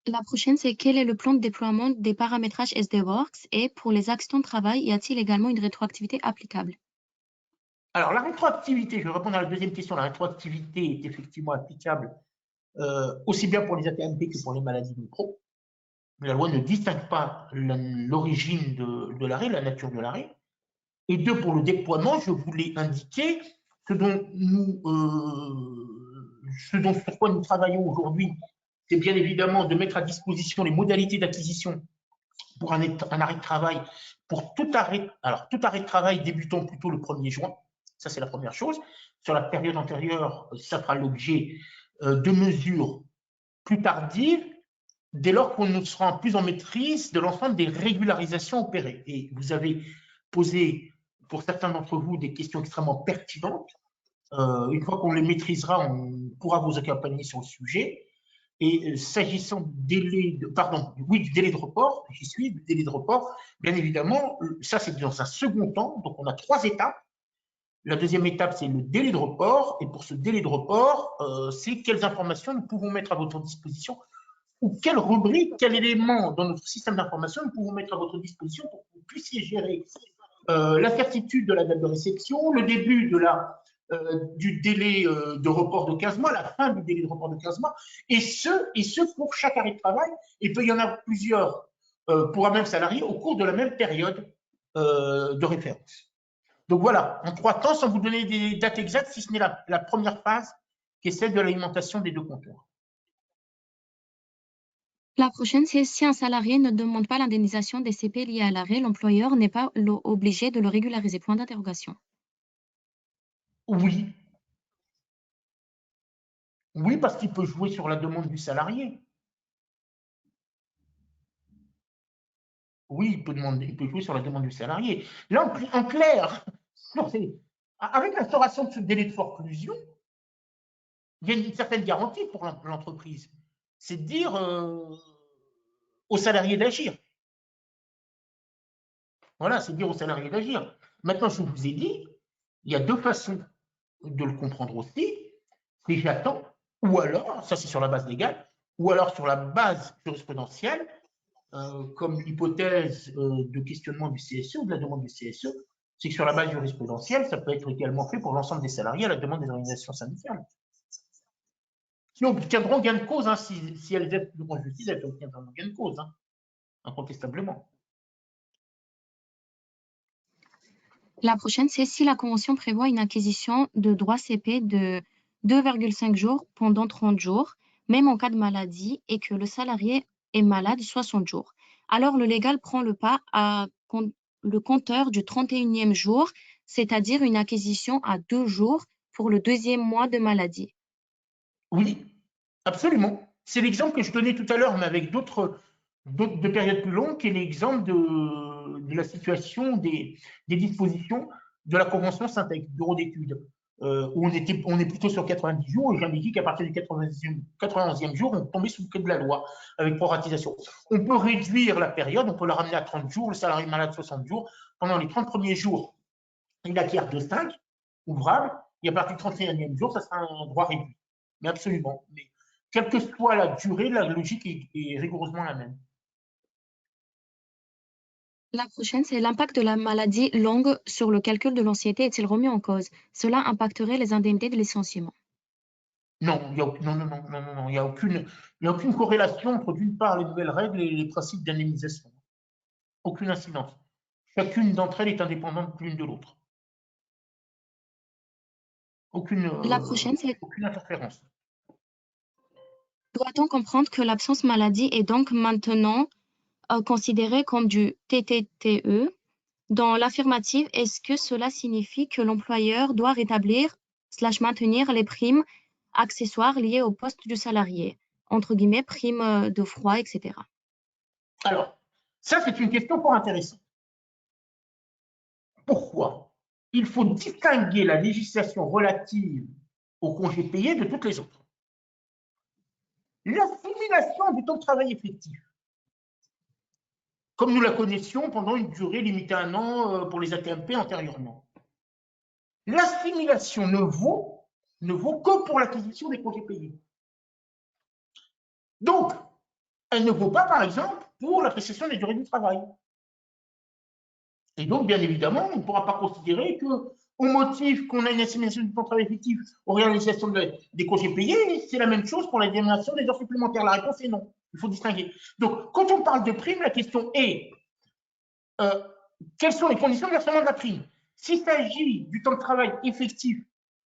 La prochaine, c'est quel est le plan de déploiement des paramétrages SD-Works et pour les accidents de travail, y a-t-il également une rétroactivité applicable? Alors, la rétroactivité, je vais répondre à la deuxième question. La rétroactivité est effectivement applicable aussi bien pour les AT-MP que pour les maladies non pro. La loi ne distingue pas l'origine de l'arrêt, la nature de l'arrêt. Et deux, pour le déploiement, je voulais indiquer ce sur quoi nous travaillons aujourd'hui, c'est bien évidemment de mettre à disposition les modalités d'acquisition pour un arrêt de travail, pour tout arrêt de travail débutant plutôt le 1er juin. Ça, c'est la première chose. Sur la période antérieure, ça fera l'objet de mesures plus tardives, dès lors qu'on sera plus en maîtrise de l'ensemble des régularisations opérées. Et vous avez posé, pour certains d'entre vous, des questions extrêmement pertinentes. Une fois qu'on les maîtrisera, on pourra vous accompagner sur le sujet. Et s'agissant du délai de report, j'y suis, du délai de report, bien évidemment, ça c'est dans un second temps, donc on a 3 étapes. La deuxième étape, c'est le délai de report, et pour ce délai de report, c'est quelles informations nous pouvons mettre à votre disposition, ou quelle rubrique, quel élément dans notre système d'information nous pouvons mettre à votre disposition pour que vous puissiez gérer la certitude de la date de réception, le début du délai de report de 15 mois, la fin du délai de report de 15 mois, et ce pour chaque arrêt de travail. Il peut y en avoir plusieurs pour un même salarié au cours de la même période de référence. Donc voilà, en 3 temps, sans vous donner des dates exactes, si ce n'est la première phase, qui est celle de l'alimentation des 2 compteurs. La prochaine, c'est si un salarié ne demande pas l'indemnisation des CP liés à l'arrêt, l'employeur n'est pas obligé de le régulariser. Point d'interrogation. Oui. Oui, parce qu'il peut jouer sur la demande du salarié. Oui, il peut jouer sur la demande du salarié. Là, en clair, avec l'instauration de ce délai de forclusion, il y a une certaine garantie pour l'entreprise. C'est de dire aux salariés d'agir. Voilà, c'est de dire aux salariés d'agir. Maintenant, je vous ai dit, il y a 2 façons de le comprendre aussi. C'est j'attends, ou alors, ça c'est sur la base légale, ou alors sur la base jurisprudentielle, comme hypothèse de questionnement du CSE ou de la demande du CSE, c'est que sur la base jurisprudentielle, ça peut être également fait pour l'ensemble des salariés à la demande des organisations syndicales. Qui obtiendront gain de cause, hein, si elles êtes devant justice, elles obtiendront gain de cause, hein, incontestablement. La prochaine, c'est si la convention prévoit une acquisition de droits CP de 2,5 jours pendant 30 jours, même en cas de maladie, et que le salarié est malade 60 jours. Alors, le légal prend le pas à le compteur du 31e jour, c'est-à-dire une acquisition à 2 jours pour le 2e mois de maladie. Oui, absolument. C'est l'exemple que je donnais tout à l'heure, mais avec d'autres périodes plus longues, qui est l'exemple de la situation des dispositions de la Convention Syntec, bureau d'études, où on est plutôt sur 90 jours, et j'indiquais qu'à partir du 91e jour, on tombait sous le code de la loi, avec proratisation. On peut réduire la période, on peut la ramener à 30 jours, le salarié malade 60 jours. Pendant les 30 premiers jours, il acquiert 2,5 ouvrables, et à partir du 31e jour, ça sera un droit réduit. Mais absolument. Mais quelle que soit la durée, la logique est rigoureusement la même. La prochaine, c'est l'impact de la maladie longue sur le calcul de l'ancienneté est-il remis en cause? Cela impacterait les indemnités de licenciement. Non, il n'y a aucune corrélation entre, d'une part, les nouvelles règles et les principes d'indemnisation. Aucune incidence. Chacune d'entre elles est indépendante l'une de l'autre. La prochaine, c'est Aucune interférence. doit-on comprendre que l'absence maladie est donc maintenant considérée comme du TTTE? Dans l'affirmative, est-ce que cela signifie que l'employeur doit rétablir/maintenir les primes accessoires liées au poste du salarié, entre guillemets, primes de froid, etc. Alors, ça, c'est une question fort intéressante. Pourquoi? Il faut distinguer la législation relative aux congés payés de toutes les autres. L'assimilation du temps de travail effectif, comme nous la connaissions pendant une durée limitée à 1 an pour les AT-MP antérieurement. L'assimilation ne vaut que pour l'acquisition des congés payés. Donc, elle ne vaut pas, par exemple, pour l'appréciation des durées du travail. Et donc, bien évidemment, on ne pourra pas considérer qu'au motif qu'on a une assimilation du temps de travail effectif aux réalisations des congés payés, c'est la même chose pour la détermination des heures supplémentaires. La réponse est non. Il faut distinguer. Donc, quand on parle de prime, la question est quelles sont les conditions de versement de la prime? S'il s'agit du temps de travail effectif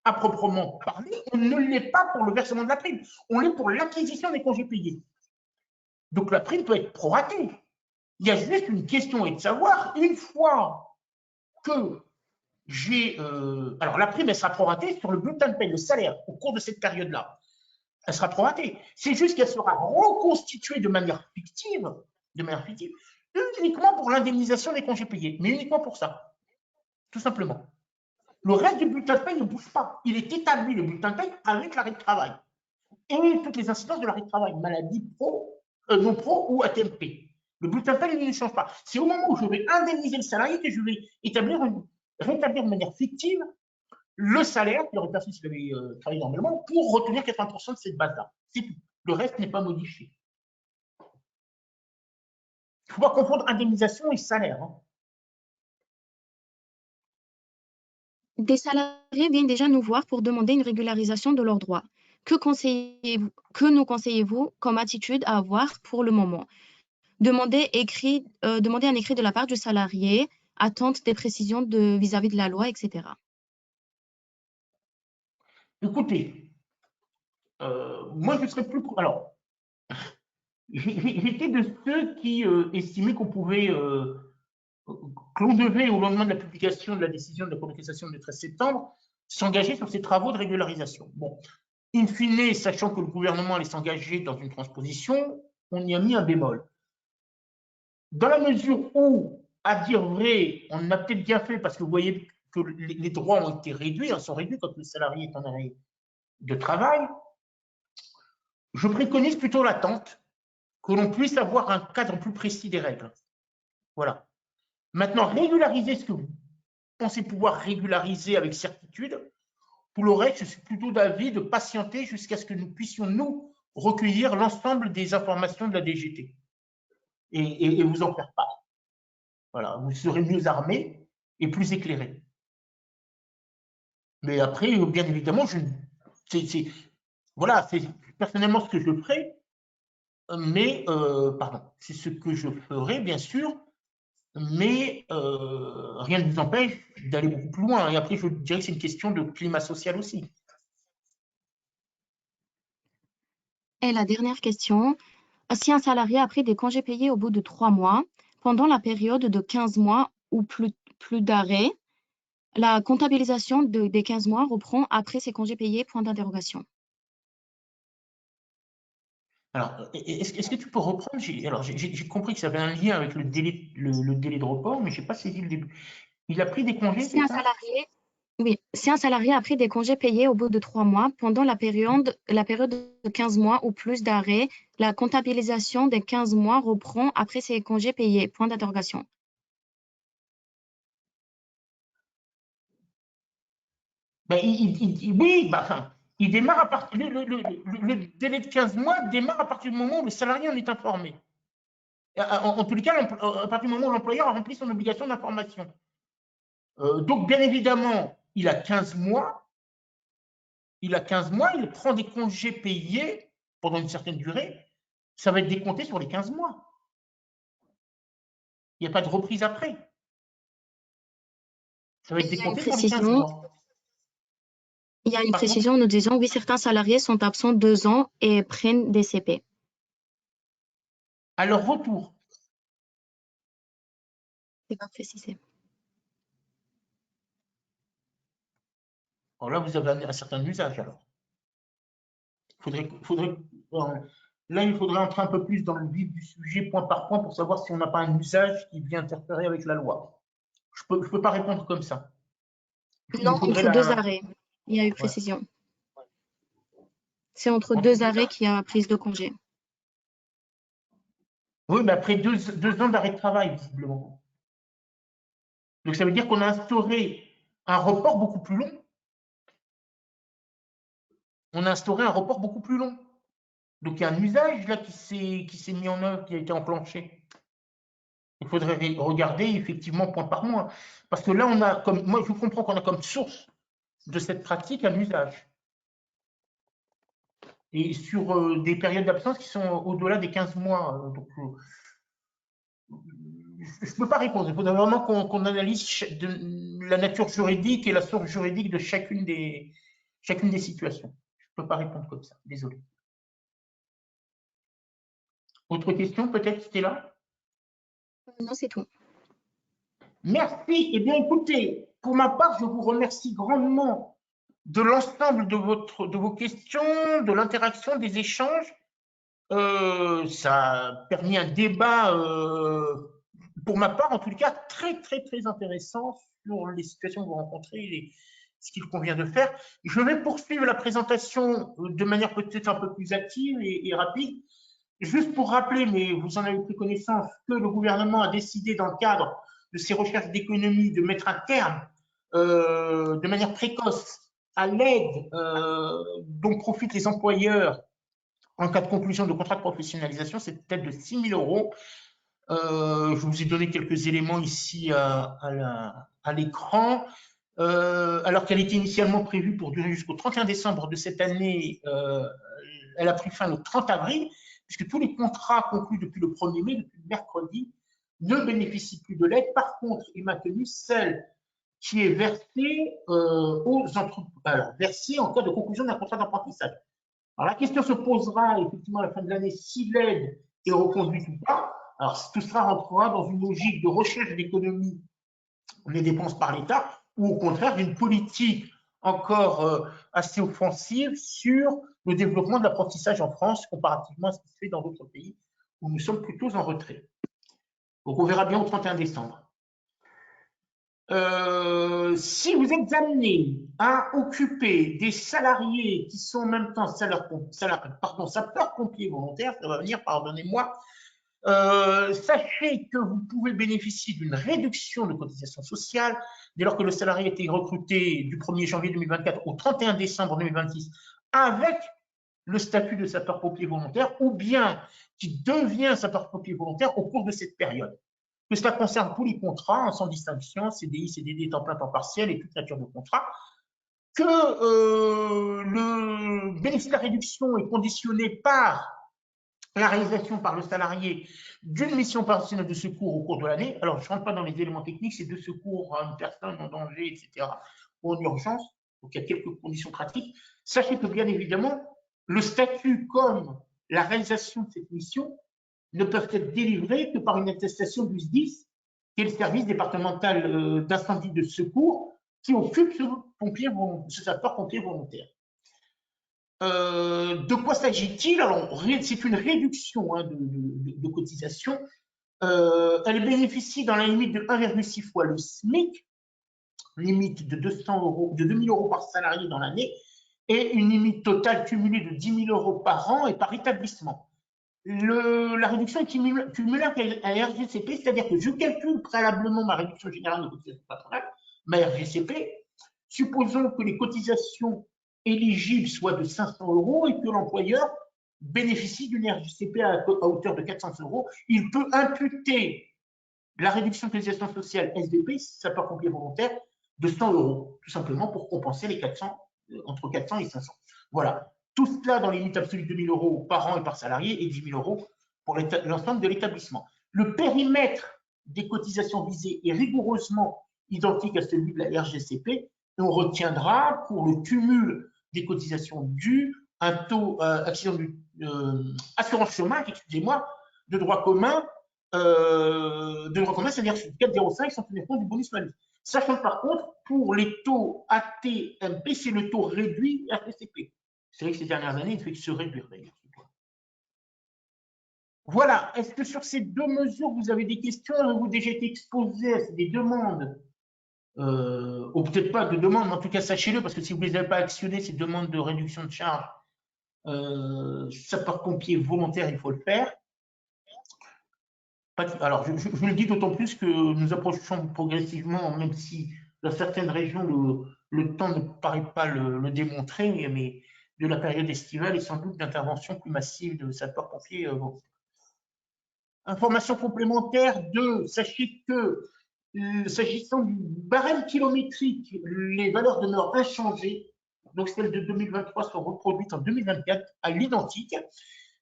à proprement parler, on ne l'est pas pour le versement de la prime. On l'est pour l'acquisition des congés payés. Donc, la prime peut être proratée. Il y a juste une question est de savoir, une fois que j'ai... alors, la prime, elle sera proratée sur le bulletin de paie, le salaire, au cours de cette période-là. Elle sera proratée. C'est juste qu'elle sera reconstituée de manière fictive, uniquement pour l'indemnisation des congés payés, mais uniquement pour ça, tout simplement. Le reste du bulletin de paie ne bouge pas. Il est établi, le bulletin de paie, avec l'arrêt de travail. Et toutes les incidences de l'arrêt de travail, maladie pro, non pro ou AT-MP. Le bulletin de paie ne change pas. C'est au moment où je vais indemniser le salarié que je vais rétablir de manière fictive le salaire qu'il aurait perçu s'il avait travaillé normalement pour retenir 80% de cette base-là. C'est tout. Le reste n'est pas modifié. Il ne faut pas confondre indemnisation et salaire. Hein. Des salariés viennent déjà nous voir pour demander une régularisation de leurs droits. Que nous conseillez-vous comme attitude à avoir pour le moment? Demander un écrit de la part du salarié, attente des précisions vis-à-vis de la loi, etc. Écoutez, moi je serais plus... Alors, j'étais de ceux qui estimaient qu'on pouvait... que l'on devait, au lendemain de la publication de la décision de la Cour de cassation du 13 septembre, s'engager sur ces travaux de régularisation. Bon, in fine, sachant que le gouvernement allait s'engager dans une transposition, on y a mis un bémol. Dans la mesure où, à dire vrai, on a peut-être bien fait parce que vous voyez que les droits ont été réduits, sont réduits quand le salarié est en arrêt de travail, je préconise plutôt l'attente que l'on puisse avoir un cadre plus précis des règles. Voilà. Maintenant, régulariser ce que vous pensez pouvoir régulariser avec certitude. Pour le reste, je suis plutôt d'avis de patienter jusqu'à ce que nous puissions, nous, recueillir l'ensemble des informations de la DGT. et vous en faire part. Voilà, vous serez mieux armé et plus éclairé. Mais après, bien évidemment, voilà, c'est personnellement ce que je ferai, mais, pardon, c'est ce que je ferai, bien sûr, mais rien ne vous empêche d'aller beaucoup plus loin. Et après, je dirais que c'est une question de climat social aussi. Et la dernière question, si un salarié a pris des congés payés au bout de 3 mois, pendant la période de 15 mois ou plus d'arrêt, la comptabilisation des 15 mois reprend après ces congés payés, point d'interrogation. Alors, est-ce que tu peux reprendre? Alors, j'ai compris que ça avait un lien avec le délai de report, mais je n'ai pas saisi le début. Il a pris des congés, Si c'est un ça? salarié, oui, si un salarié a pris des congés payés au bout de 3 mois, pendant la période de 15 mois ou plus d'arrêt, la comptabilisation des 15 mois reprend après ces congés payés, point d'interrogation. Ben, oui, bah, enfin, il démarre à partir, le délai de 15 mois démarre à partir du moment où le salarié en est informé. En tous les cas, à partir du moment où l'employeur a rempli son obligation d'information. Donc, bien évidemment, il a 15 mois, il prend des congés payés pendant une certaine durée, ça va être décompté sur les 15 mois. Il n'y a pas de reprise après. Ça va être Il y a une décompté sur les 15 précision, mois. il y a une Pardon? précision nous disant, oui, certains salariés sont absents 2 ans et prennent des CP. À leur retour. C'est pas précisé. Alors là, vous avez un certain usage alors. Là, il faudrait entrer un peu plus dans le vif du sujet, point par point, pour savoir si on n'a pas un usage qui vient interférer avec la loi. Je peux pas répondre comme ça. Il Non, me faudrait entre 2 arrêts. Il y a une Ouais. précision. C'est entre Entre 2 deux arrêts arrêts. qu'il y a prise de congé. Oui, mais après 2 ans d'arrêt de travail, visiblement. Donc, ça veut dire qu'on a instauré un report beaucoup plus long. On a instauré un report beaucoup plus long. Donc, il y a un usage là qui s'est mis en œuvre, qui a été enclenché. Il faudrait regarder effectivement point par point. Parce que là, moi, je comprends qu'on a comme source de cette pratique un usage. Et sur des périodes d'absence qui sont au-delà des 15 mois. Donc, je ne peux pas répondre. Il faudrait vraiment qu'on analyse la nature juridique et la source juridique de chacune des situations. Je ne peux pas répondre comme ça. Désolé. Autre question, peut-être, Stella? Non, c'est tout. Merci. Eh bien, écoutez, pour ma part, je vous remercie grandement de l'ensemble de vos questions, de l'interaction, des échanges. Ça a permis un débat, pour ma part, en tout cas, très, très, très intéressant sur les situations que vous rencontrez et ce qu'il convient de faire. Je vais poursuivre la présentation de manière peut-être un peu plus active et rapide. Juste pour rappeler, mais vous en avez pris connaissance, que le gouvernement a décidé, dans le cadre de ses recherches d'économie, de mettre un terme de manière précoce à l'aide dont profitent les employeurs en cas de conclusion de contrat de professionnalisation, c'est peut-être de 6 000 euros. Je vous ai donné quelques éléments ici à l'écran. Alors qu'elle était initialement prévue pour durer jusqu'au 31 décembre de cette année, elle a pris fin le 30 avril, puisque tous les contrats conclus depuis le 1er mai, depuis le mercredi, ne bénéficient plus de l'aide. Par contre, est maintenue celle qui est versée aux entreprises, versée en cas de conclusion d'un contrat d'apprentissage. Alors la question se posera effectivement à la fin de l'année si l'aide est reconduite ou pas. Alors tout cela rentrera dans une logique de recherche d'économie des dépenses par l'État ou au contraire d'une politique encore assez offensive sur le développement de l'apprentissage en France comparativement à ce qui se fait dans d'autres pays où nous sommes plutôt en retrait. Donc on verra bien au 31 décembre. Si vous êtes amené à occuper des salariés qui sont en même temps sapeurs-pompiers volontaires, ça va venir, pardonnez-moi, sachez que vous pouvez bénéficier d'une réduction de cotisation sociale dès lors que le salarié a été recruté du 1er janvier 2024 au 31 décembre 2026 avec le statut de sapeur-pompier volontaire ou bien qui devient sapeur-pompier volontaire au cours de cette période. Que cela concerne tous les contrats, sans distinction, CDI, CDD, temps plein, temps partiel et toute nature de contrat, que le bénéfice de la réduction est conditionné par la réalisation par le salarié d'une mission professionnelle de secours au cours de l'année. Alors, je ne rentre pas dans les éléments techniques, c'est de secours à une personne en danger, etc., ou en urgence. Donc, il y a quelques conditions pratiques. Sachez que, bien évidemment, le statut comme la réalisation de cette mission ne peuvent être délivrés que par une attestation du SDIS, qui est le service départemental d'incendie de secours, qui occupe ce sapeur-pompier volontaire. De quoi s'agit-il? Alors, c'est une réduction de cotisation. Elle bénéficie dans la limite de 1,6 fois le SMIC, limite de 200 €, de 2 000 € par salarié dans l'année, et une limite totale cumulée de 10 000 € par an et par établissement. La réduction est cumulable à la RGCP, c'est-à-dire que je calcule préalablement ma réduction générale de cotisation patronale, ma RGCP, supposons que les cotisations éligibles soient de 500 € et que l'employeur bénéficie d'une RGCP à hauteur de 400 €, il peut imputer la réduction de cotisation sociale SDP, sapeur-pompier volontaire, de 100 €, tout simplement pour compenser les 400, entre 400 et 500. Voilà. Tout cela dans les limites absolues de 2 000 € par an et par salarié et 10 000 € pour l'ensemble de l'établissement. Le périmètre des cotisations visées est rigoureusement identique à celui de la RGCP et on retiendra pour le cumul des cotisations dues un taux assurance chômage, excusez-moi, de droit commun, c'est-à-dire 4,05 sans tenir compte du bonus malus. Sachant que par contre, pour les taux ATMP, c'est le taux réduit RGCP. C'est vrai que ces dernières années, il ne fait que se réduire d'ailleurs. Voilà. Est-ce que sur ces deux mesures, vous avez des questions? Avez-vous déjà été exposé à des demandes ou peut-être pas de demandes, mais en tout cas, sachez-le, parce que si vous ne les avez pas actionnées, ces demandes de réduction de charges, sapeur-pompier volontaire, il faut le faire. Alors, je le dis d'autant plus que nous approchons progressivement, même si dans certaines régions, le temps ne paraît pas le démontrer, mais de la période estivale et sans doute d'intervention plus massive de sapeurs-pompiers volontaires. Information complémentaire 2, sachez que s'agissant du barème kilométrique, les valeurs demeurent inchangées, donc celles de 2023 sont reproduites en 2024 à l'identique,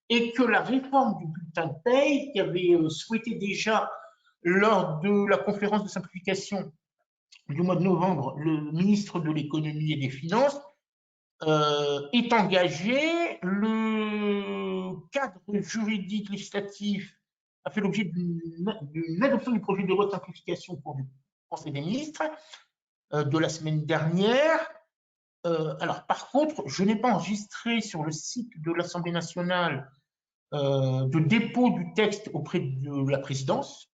et que la réforme du bulletin de paye, qui avait souhaité déjà lors de la conférence de simplification du mois de novembre, le ministre de l'économie et des finances, est engagé. Le cadre juridique législatif a fait l'objet d'une adoption du projet de loi de simplification pour le Conseil des ministres de la semaine dernière. Alors, par contre, je n'ai pas enregistré sur le site de l'Assemblée nationale de dépôt du texte auprès de la présidence.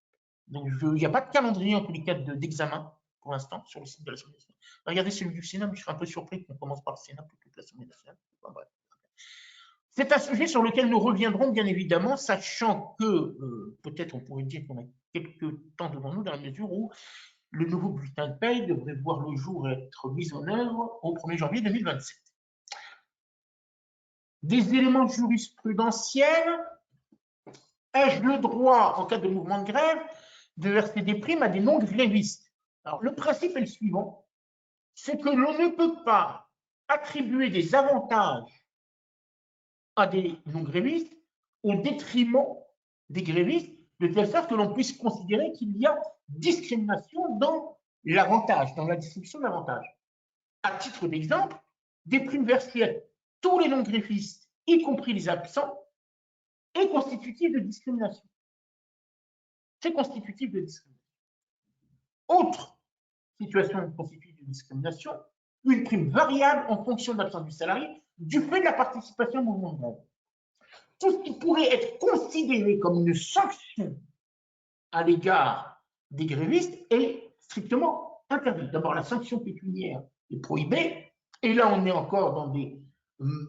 Donc, il n'y a pas de calendrier en tous les cas d'examen pour l'instant sur le site de l'Assemblée nationale. Regardez celui du Sénat, mais je serais un peu surpris qu'on commence par le Sénat plutôt que l'Assemblée nationale. Enfin, bref. C'est un sujet sur lequel nous reviendrons bien évidemment, sachant que peut-être on pourrait dire qu'on a quelques temps devant nous dans la mesure où le nouveau bulletin de paye devrait voir le jour et être mis en œuvre au 1er janvier 2027. Des éléments jurisprudentiels. Ai-je le droit, en cas de mouvement de grève, de verser des primes à des non-grévistes? Alors, le principe est le suivant, c'est que l'on ne peut pas attribuer des avantages à des non-grévistes au détriment des grévistes, de telle sorte que l'on puisse considérer qu'il y a discrimination dans l'avantage, dans la distribution de l'avantage. À titre d'exemple, des primes versées à tous les non-grévistes, y compris les absents, est constitutif de discrimination. C'est constitutif de discrimination. Autre situation constitutive de discrimination, une prime variable en fonction de l'absence du salarié du fait de la participation au mouvement de grève. Tout ce qui pourrait être considéré comme une sanction à l'égard des grévistes est strictement interdit. D'abord, la sanction pécuniaire est prohibée, et là, on est encore dans des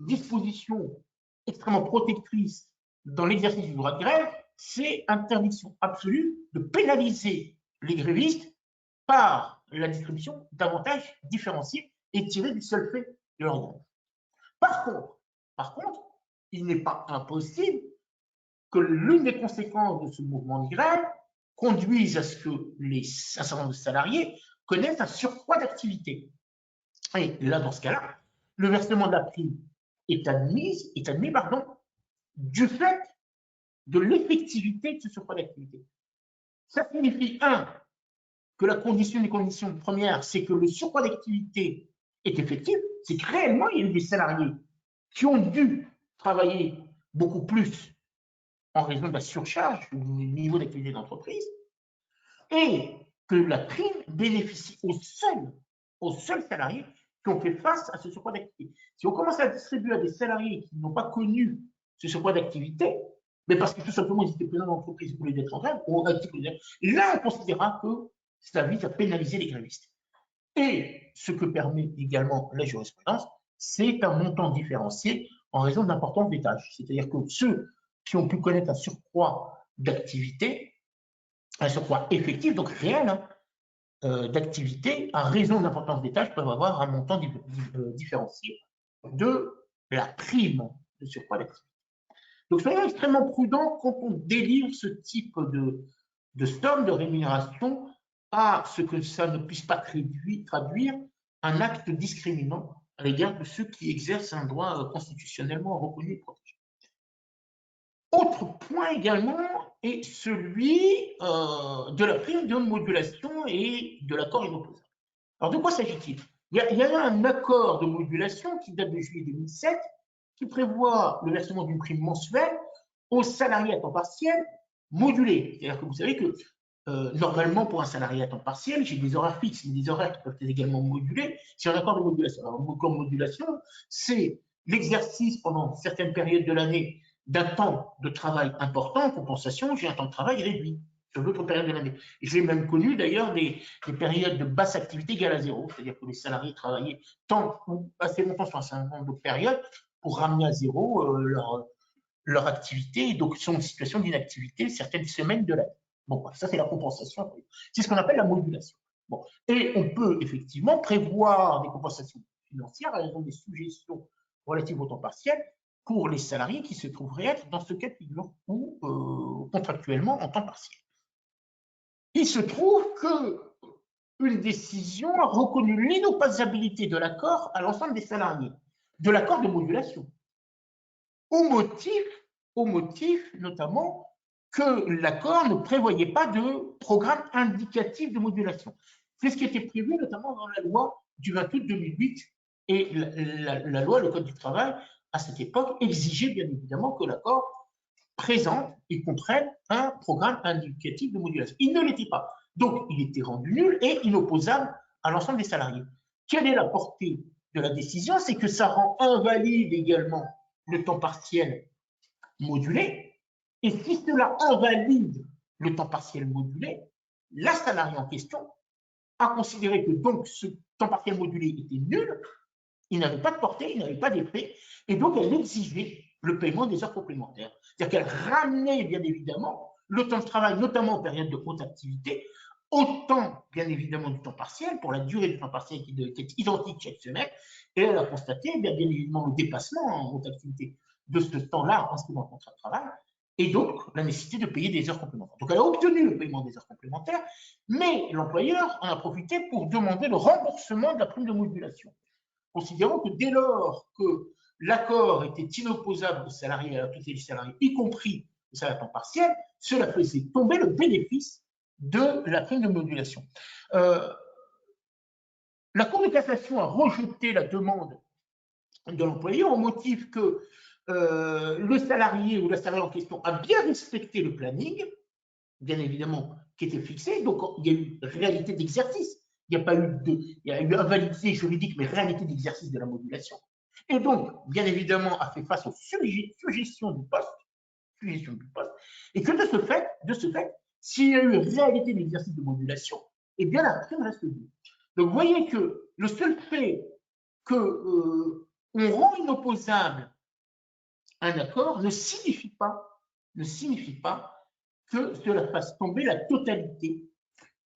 dispositions extrêmement protectrices dans l'exercice du droit de grève. C'est interdiction absolue de pénaliser les grévistes par la distribution d'avantages différenciés et tirés du seul fait de leur grève. Par contre, il n'est pas impossible que l'une des conséquences de ce mouvement de grève conduise à ce que un certain nombre de salariés connaissent un surcroît d'activité. Et là, dans ce cas-là, le versement de la prime est admis du fait de l'effectivité de ce surcroît d'activité. Ça signifie, que la condition des conditions premières, c'est que le surcroît d'activité est effectif, c'est que réellement, il y a eu des salariés qui ont dû travailler beaucoup plus en raison de la surcharge du niveau d'activité d'entreprise, et que la prime bénéficie aux seuls salariés qui ont fait face à ce surcroît d'activité. Si on commence à distribuer à des salariés qui n'ont pas connu ce surcroît d'activité, mais parce que tout simplement ils étaient présents dans l'entreprise pour les d'être en grève, là on considérera que ça vise à pénaliser les grévistes. Et ce que permet également la jurisprudence, c'est un montant différencié en raison de l'importance des tâches. C'est-à-dire que ceux qui ont pu connaître un surcroît d'activité, un surcroît effectif, donc réel, d'activité, à raison de l'importance des tâches, peuvent avoir un montant différencié de la prime de surcroît d'activité. Donc, soyons extrêmement prudents quand on délivre ce type de somme de rémunération à ce que ça ne puisse pas traduire un acte discriminant à l'égard de ceux qui exercent un droit constitutionnellement reconnu et protégé. Autre point également est celui de la prime de modulation et de l'accord inopposable. Alors, de quoi s'agit-il? Il y a un accord de modulation qui date de juillet 2007 qui prévoit le versement d'une prime mensuelle aux salariés à temps partiel modulés. C'est-à-dire que vous savez que normalement, pour un salarié à temps partiel, j'ai des horaires fixes, mais des horaires qui peuvent être également modulés. C'est un accord de modulation. Alors, l'accord de modulation, c'est l'exercice pendant certaines périodes de l'année d'un temps de travail important, en compensation, j'ai un temps de travail réduit sur d'autres périodes de l'année. J'ai même connu d'ailleurs des périodes de basse activité égale à zéro, c'est-à-dire que les salariés travaillaient tant ou assez longtemps sur un certain nombre de périodes pour ramener à zéro leur activité, et donc sont en situation d'inactivité certaines semaines de l'année. Bon, ça c'est la compensation, c'est ce qu'on appelle la modulation. Bon. Et on peut effectivement prévoir des compensations financières à raison des suggestions relatives au temps partiel pour les salariés qui se trouveraient être dans ce cas de figure ou contractuellement en temps partiel. Il se trouve qu'une décision a reconnu l'inopposabilité de l'accord à l'ensemble des salariés, de l'accord de modulation, au motif notamment que l'accord ne prévoyait pas de programme indicatif de modulation. C'est ce qui était prévu notamment dans la loi du 20 août 2008 et la loi, le Code du travail, à cette époque, exigeait bien évidemment que l'accord présente et comprenne un programme indicatif de modulation. Il ne l'était pas. Donc, il était rendu nul et inopposable à l'ensemble des salariés. Quelle est la portée de la décision? C'est que ça rend invalide également le temps partiel modulé. Et si cela invalide le temps partiel modulé, la salariée en question a considéré que donc ce temps partiel modulé était nul, il n'avait pas de portée, il n'avait pas d'effet, et donc elle exigeait le paiement des heures complémentaires. C'est-à-dire qu'elle ramenait bien évidemment le temps de travail, notamment en période de haute activité, autant bien évidemment du temps partiel, pour la durée du temps partiel qui était identique chaque semaine, et elle a constaté bien évidemment le dépassement en haute activité de ce temps-là inscrit dans le contrat de travail, et donc la nécessité de payer des heures complémentaires. Donc elle a obtenu le paiement des heures complémentaires, mais l'employeur en a profité pour demander le remboursement de la prime de modulation, considérant que dès lors que l'accord était inopposable aux salariés, à la totalité des salariés, y compris les salariés à temps partiel, cela faisait tomber le bénéfice de la prime de modulation. La Cour de cassation a rejeté la demande de l'employeur au motif que le salarié ou la salariée en question a bien respecté le planning, bien évidemment, qui était fixé, donc il y a eu réalité d'exercice. Il y a eu invalidité juridique, mais réalité d'exercice de la modulation. Et donc, bien évidemment, a fait face aux suggestions du poste, et que de ce fait, s'il y a eu réalité d'exercice de modulation, eh bien la prime reste due. Donc, vous voyez que le seul fait qu'on rend inopposable un accord ne signifie pas que cela fasse tomber la totalité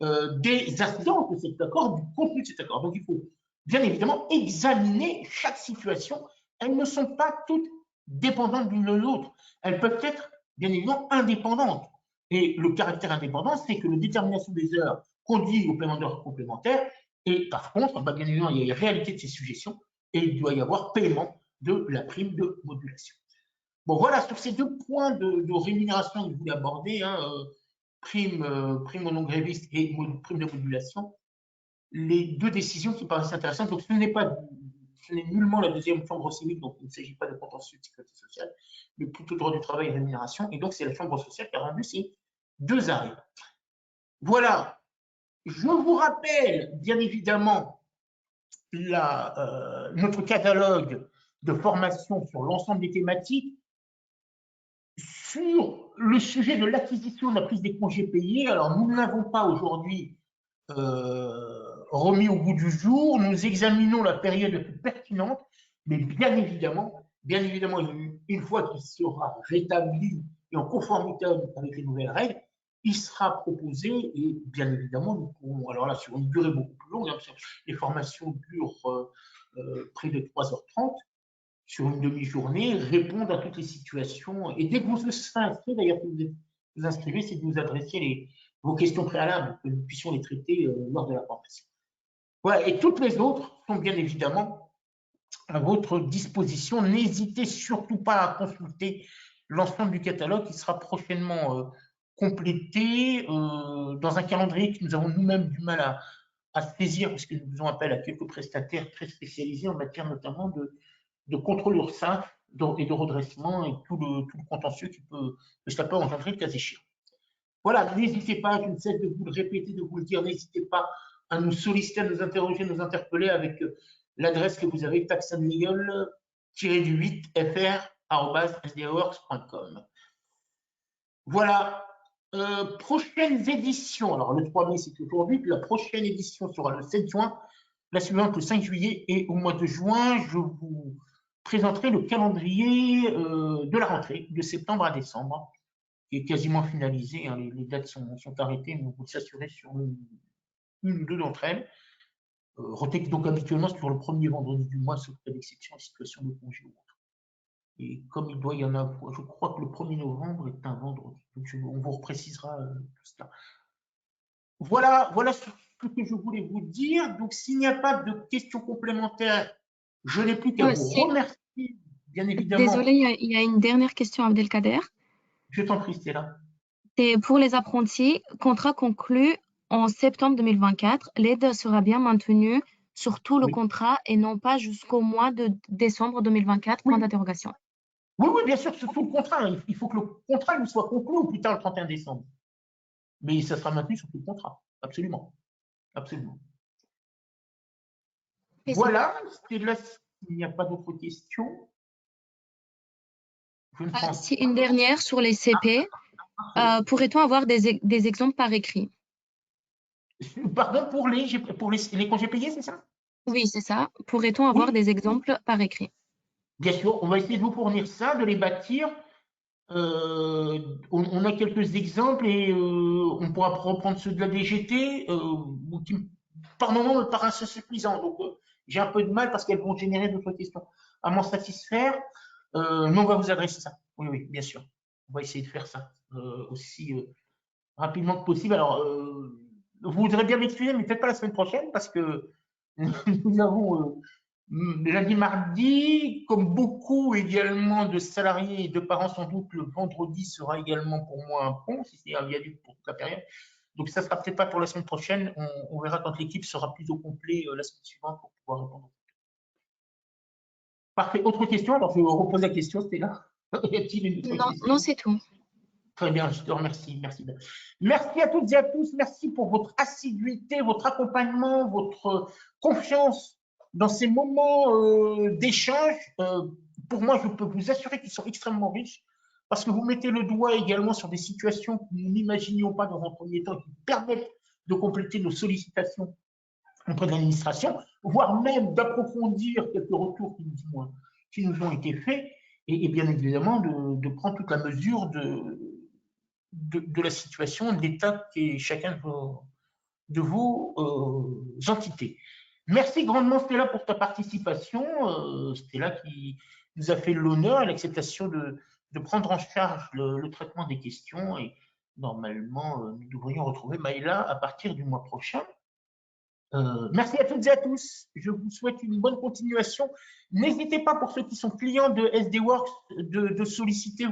des incidents de cet accord, du contenu de cet accord. Donc, il faut bien évidemment examiner chaque situation. Elles ne sont pas toutes dépendantes l'une de l'autre. Elles peuvent être, bien évidemment, indépendantes. Et le caractère indépendant, c'est que la détermination des heures conduit au paiement d'heures complémentaires. Et par contre, bien évidemment, il y a une réalité de ces sujétions et il doit y avoir paiement de la prime de modulation. Bon, voilà, sur ces deux points de rémunération que je voulais aborder, hein, prime au non-gréviste et prime de modulation, les deux décisions qui paraissent intéressantes. Donc, ce n'est nullement la deuxième chambre civique, donc il ne s'agit pas de contentieux de sécurité sociale, mais plutôt droit du travail et rémunération. Et donc, c'est la chambre sociale qui a rendu ces deux arrêts. Voilà. Je vous rappelle, bien évidemment, notre catalogue de formation sur l'ensemble des thématiques. Sur le sujet de l'acquisition de la prise des congés payés, alors nous ne l'avons pas aujourd'hui remis au goût du jour. Nous examinons la période la plus pertinente, mais bien évidemment, une fois qu'il sera rétabli et en conformité avec les nouvelles règles, il sera proposé et bien évidemment, nous pourrons, alors là, sur une durée beaucoup plus longue, hein, les formations durent près de 3h30, sur une demi-journée, répondre à toutes les situations. Et dès que vous serez inscrit, d'ailleurs, que vous inscrivez, c'est de nous adresser vos questions préalables, que nous puissions les traiter lors de la formation. Voilà, et toutes les autres sont bien évidemment à votre disposition. N'hésitez surtout pas à consulter l'ensemble du catalogue qui sera prochainement complété dans un calendrier que nous avons nous-mêmes du mal à saisir, parce que nous faisons appel à quelques prestataires très spécialisés en matière notamment de contrôle URSSAF et de redressement et tout le contentieux que ça peut engendrer le cas échéant. Voilà, n'hésitez pas, je ne cesse de vous le répéter, de vous le dire, n'hésitez pas à nous solliciter, à nous interroger, à nous interpeller avec l'adresse que vous avez, taxanlegal-8fr@sdaworks.com. Voilà, prochaines éditions. Alors, le 3 mai, c'est aujourd'hui, la prochaine édition sera le 7 juin, la suivante le 5 juillet, et au mois de juin, je vous présenterai le calendrier de la rentrée de septembre à décembre, qui est quasiment finalisé. Hein, les dates sont arrêtées, mais vous s'assurez sur une ou deux d'entre elles. Donc habituellement sur le premier vendredi du mois, sauf cas d'exception en situation de congé ou autre. Et comme il doit y en avoir, je crois que le 1er novembre est un vendredi. Donc on vous reprécisera tout cela. Voilà ce que je voulais vous dire. Donc s'il n'y a pas de questions complémentaires, je n'ai plus qu'à vous remercier, bien évidemment. Désolée, il y a une dernière question, Abdelkader. Je t'en prie, Stella. C'est pour les apprentis, contrat conclu en septembre 2024, l'aide sera bien maintenue sur tout le contrat et non pas jusqu'au mois de décembre 2024, point d'interrogation. Oui, bien sûr, sur tout le contrat. Il faut que le contrat lui soit conclu au plus tard le 31 décembre. Mais ça sera maintenu sur tout le contrat. Absolument. Absolument. Voilà, c'est là, s'il n'y a pas d'autres questions. Si une dernière sur les CP, pourrait-on avoir des exemples par écrit? Pardon, pour les congés payés, c'est ça? Oui, c'est ça. Pourrait-on avoir des exemples par écrit? Bien sûr, on va essayer de vous fournir ça, de les bâtir. On a quelques exemples et on pourra reprendre ceux de la DGT, qui par moment me paraissent suffisants. Donc, j'ai un peu de mal parce qu'elles vont générer d'autres questions à m'en satisfaire. Mais on va vous adresser ça. Oui, bien sûr. On va essayer de faire ça aussi rapidement que possible. Alors, vous voudrez bien m'excuser, mais peut-être pas la semaine prochaine parce que nous avons lundi, mardi, comme beaucoup également de salariés et de parents, sans doute le vendredi sera également pour moi un pont, si c'est un viaduc pour toute la période. Donc ça ne sera peut-être pas pour la semaine prochaine. On verra quand l'équipe sera plus au complet la semaine suivante pour pouvoir répondre. Parfait. Autre question? Alors je repose la question, Stella. Y a-t-il une autre question? Non, c'est tout. Très bien, je te remercie. Merci. Merci à toutes et à tous. Merci pour votre assiduité, votre accompagnement, votre confiance dans ces moments d'échange. Pour moi, je peux vous assurer qu'ils sont extrêmement riches parce que vous mettez le doigt également sur des situations que nous n'imaginions pas dans un premier temps et qui permettent de compléter nos sollicitations auprès de l'administration, voire même d'approfondir quelques retours qui nous ont été faits et bien évidemment de prendre toute la mesure de la situation, de l'état qu'est chacun de vos entités. Merci grandement Stella pour ta participation, Stella qui nous a fait l'honneur et l'acceptation de prendre en charge le traitement des questions. Et normalement, nous devrions retrouver Maïla à partir du mois prochain. Merci à toutes et à tous. Je vous souhaite une bonne continuation. N'hésitez pas, pour ceux qui sont clients de SDWorks, de solliciter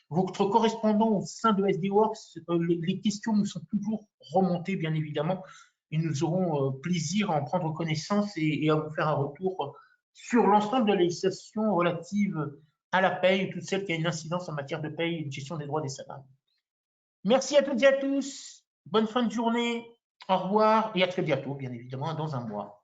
votre correspondant au sein de SDWorks. Les questions nous sont toujours remontées, bien évidemment, et nous aurons plaisir à en prendre connaissance et à vous faire un retour sur l'ensemble de la législation relative à la paye, toutes celles qui ont une incidence en matière de paye et de gestion des droits des salariés. Merci à toutes et à tous. Bonne fin de journée. Au revoir et à très bientôt, bien évidemment, dans un mois.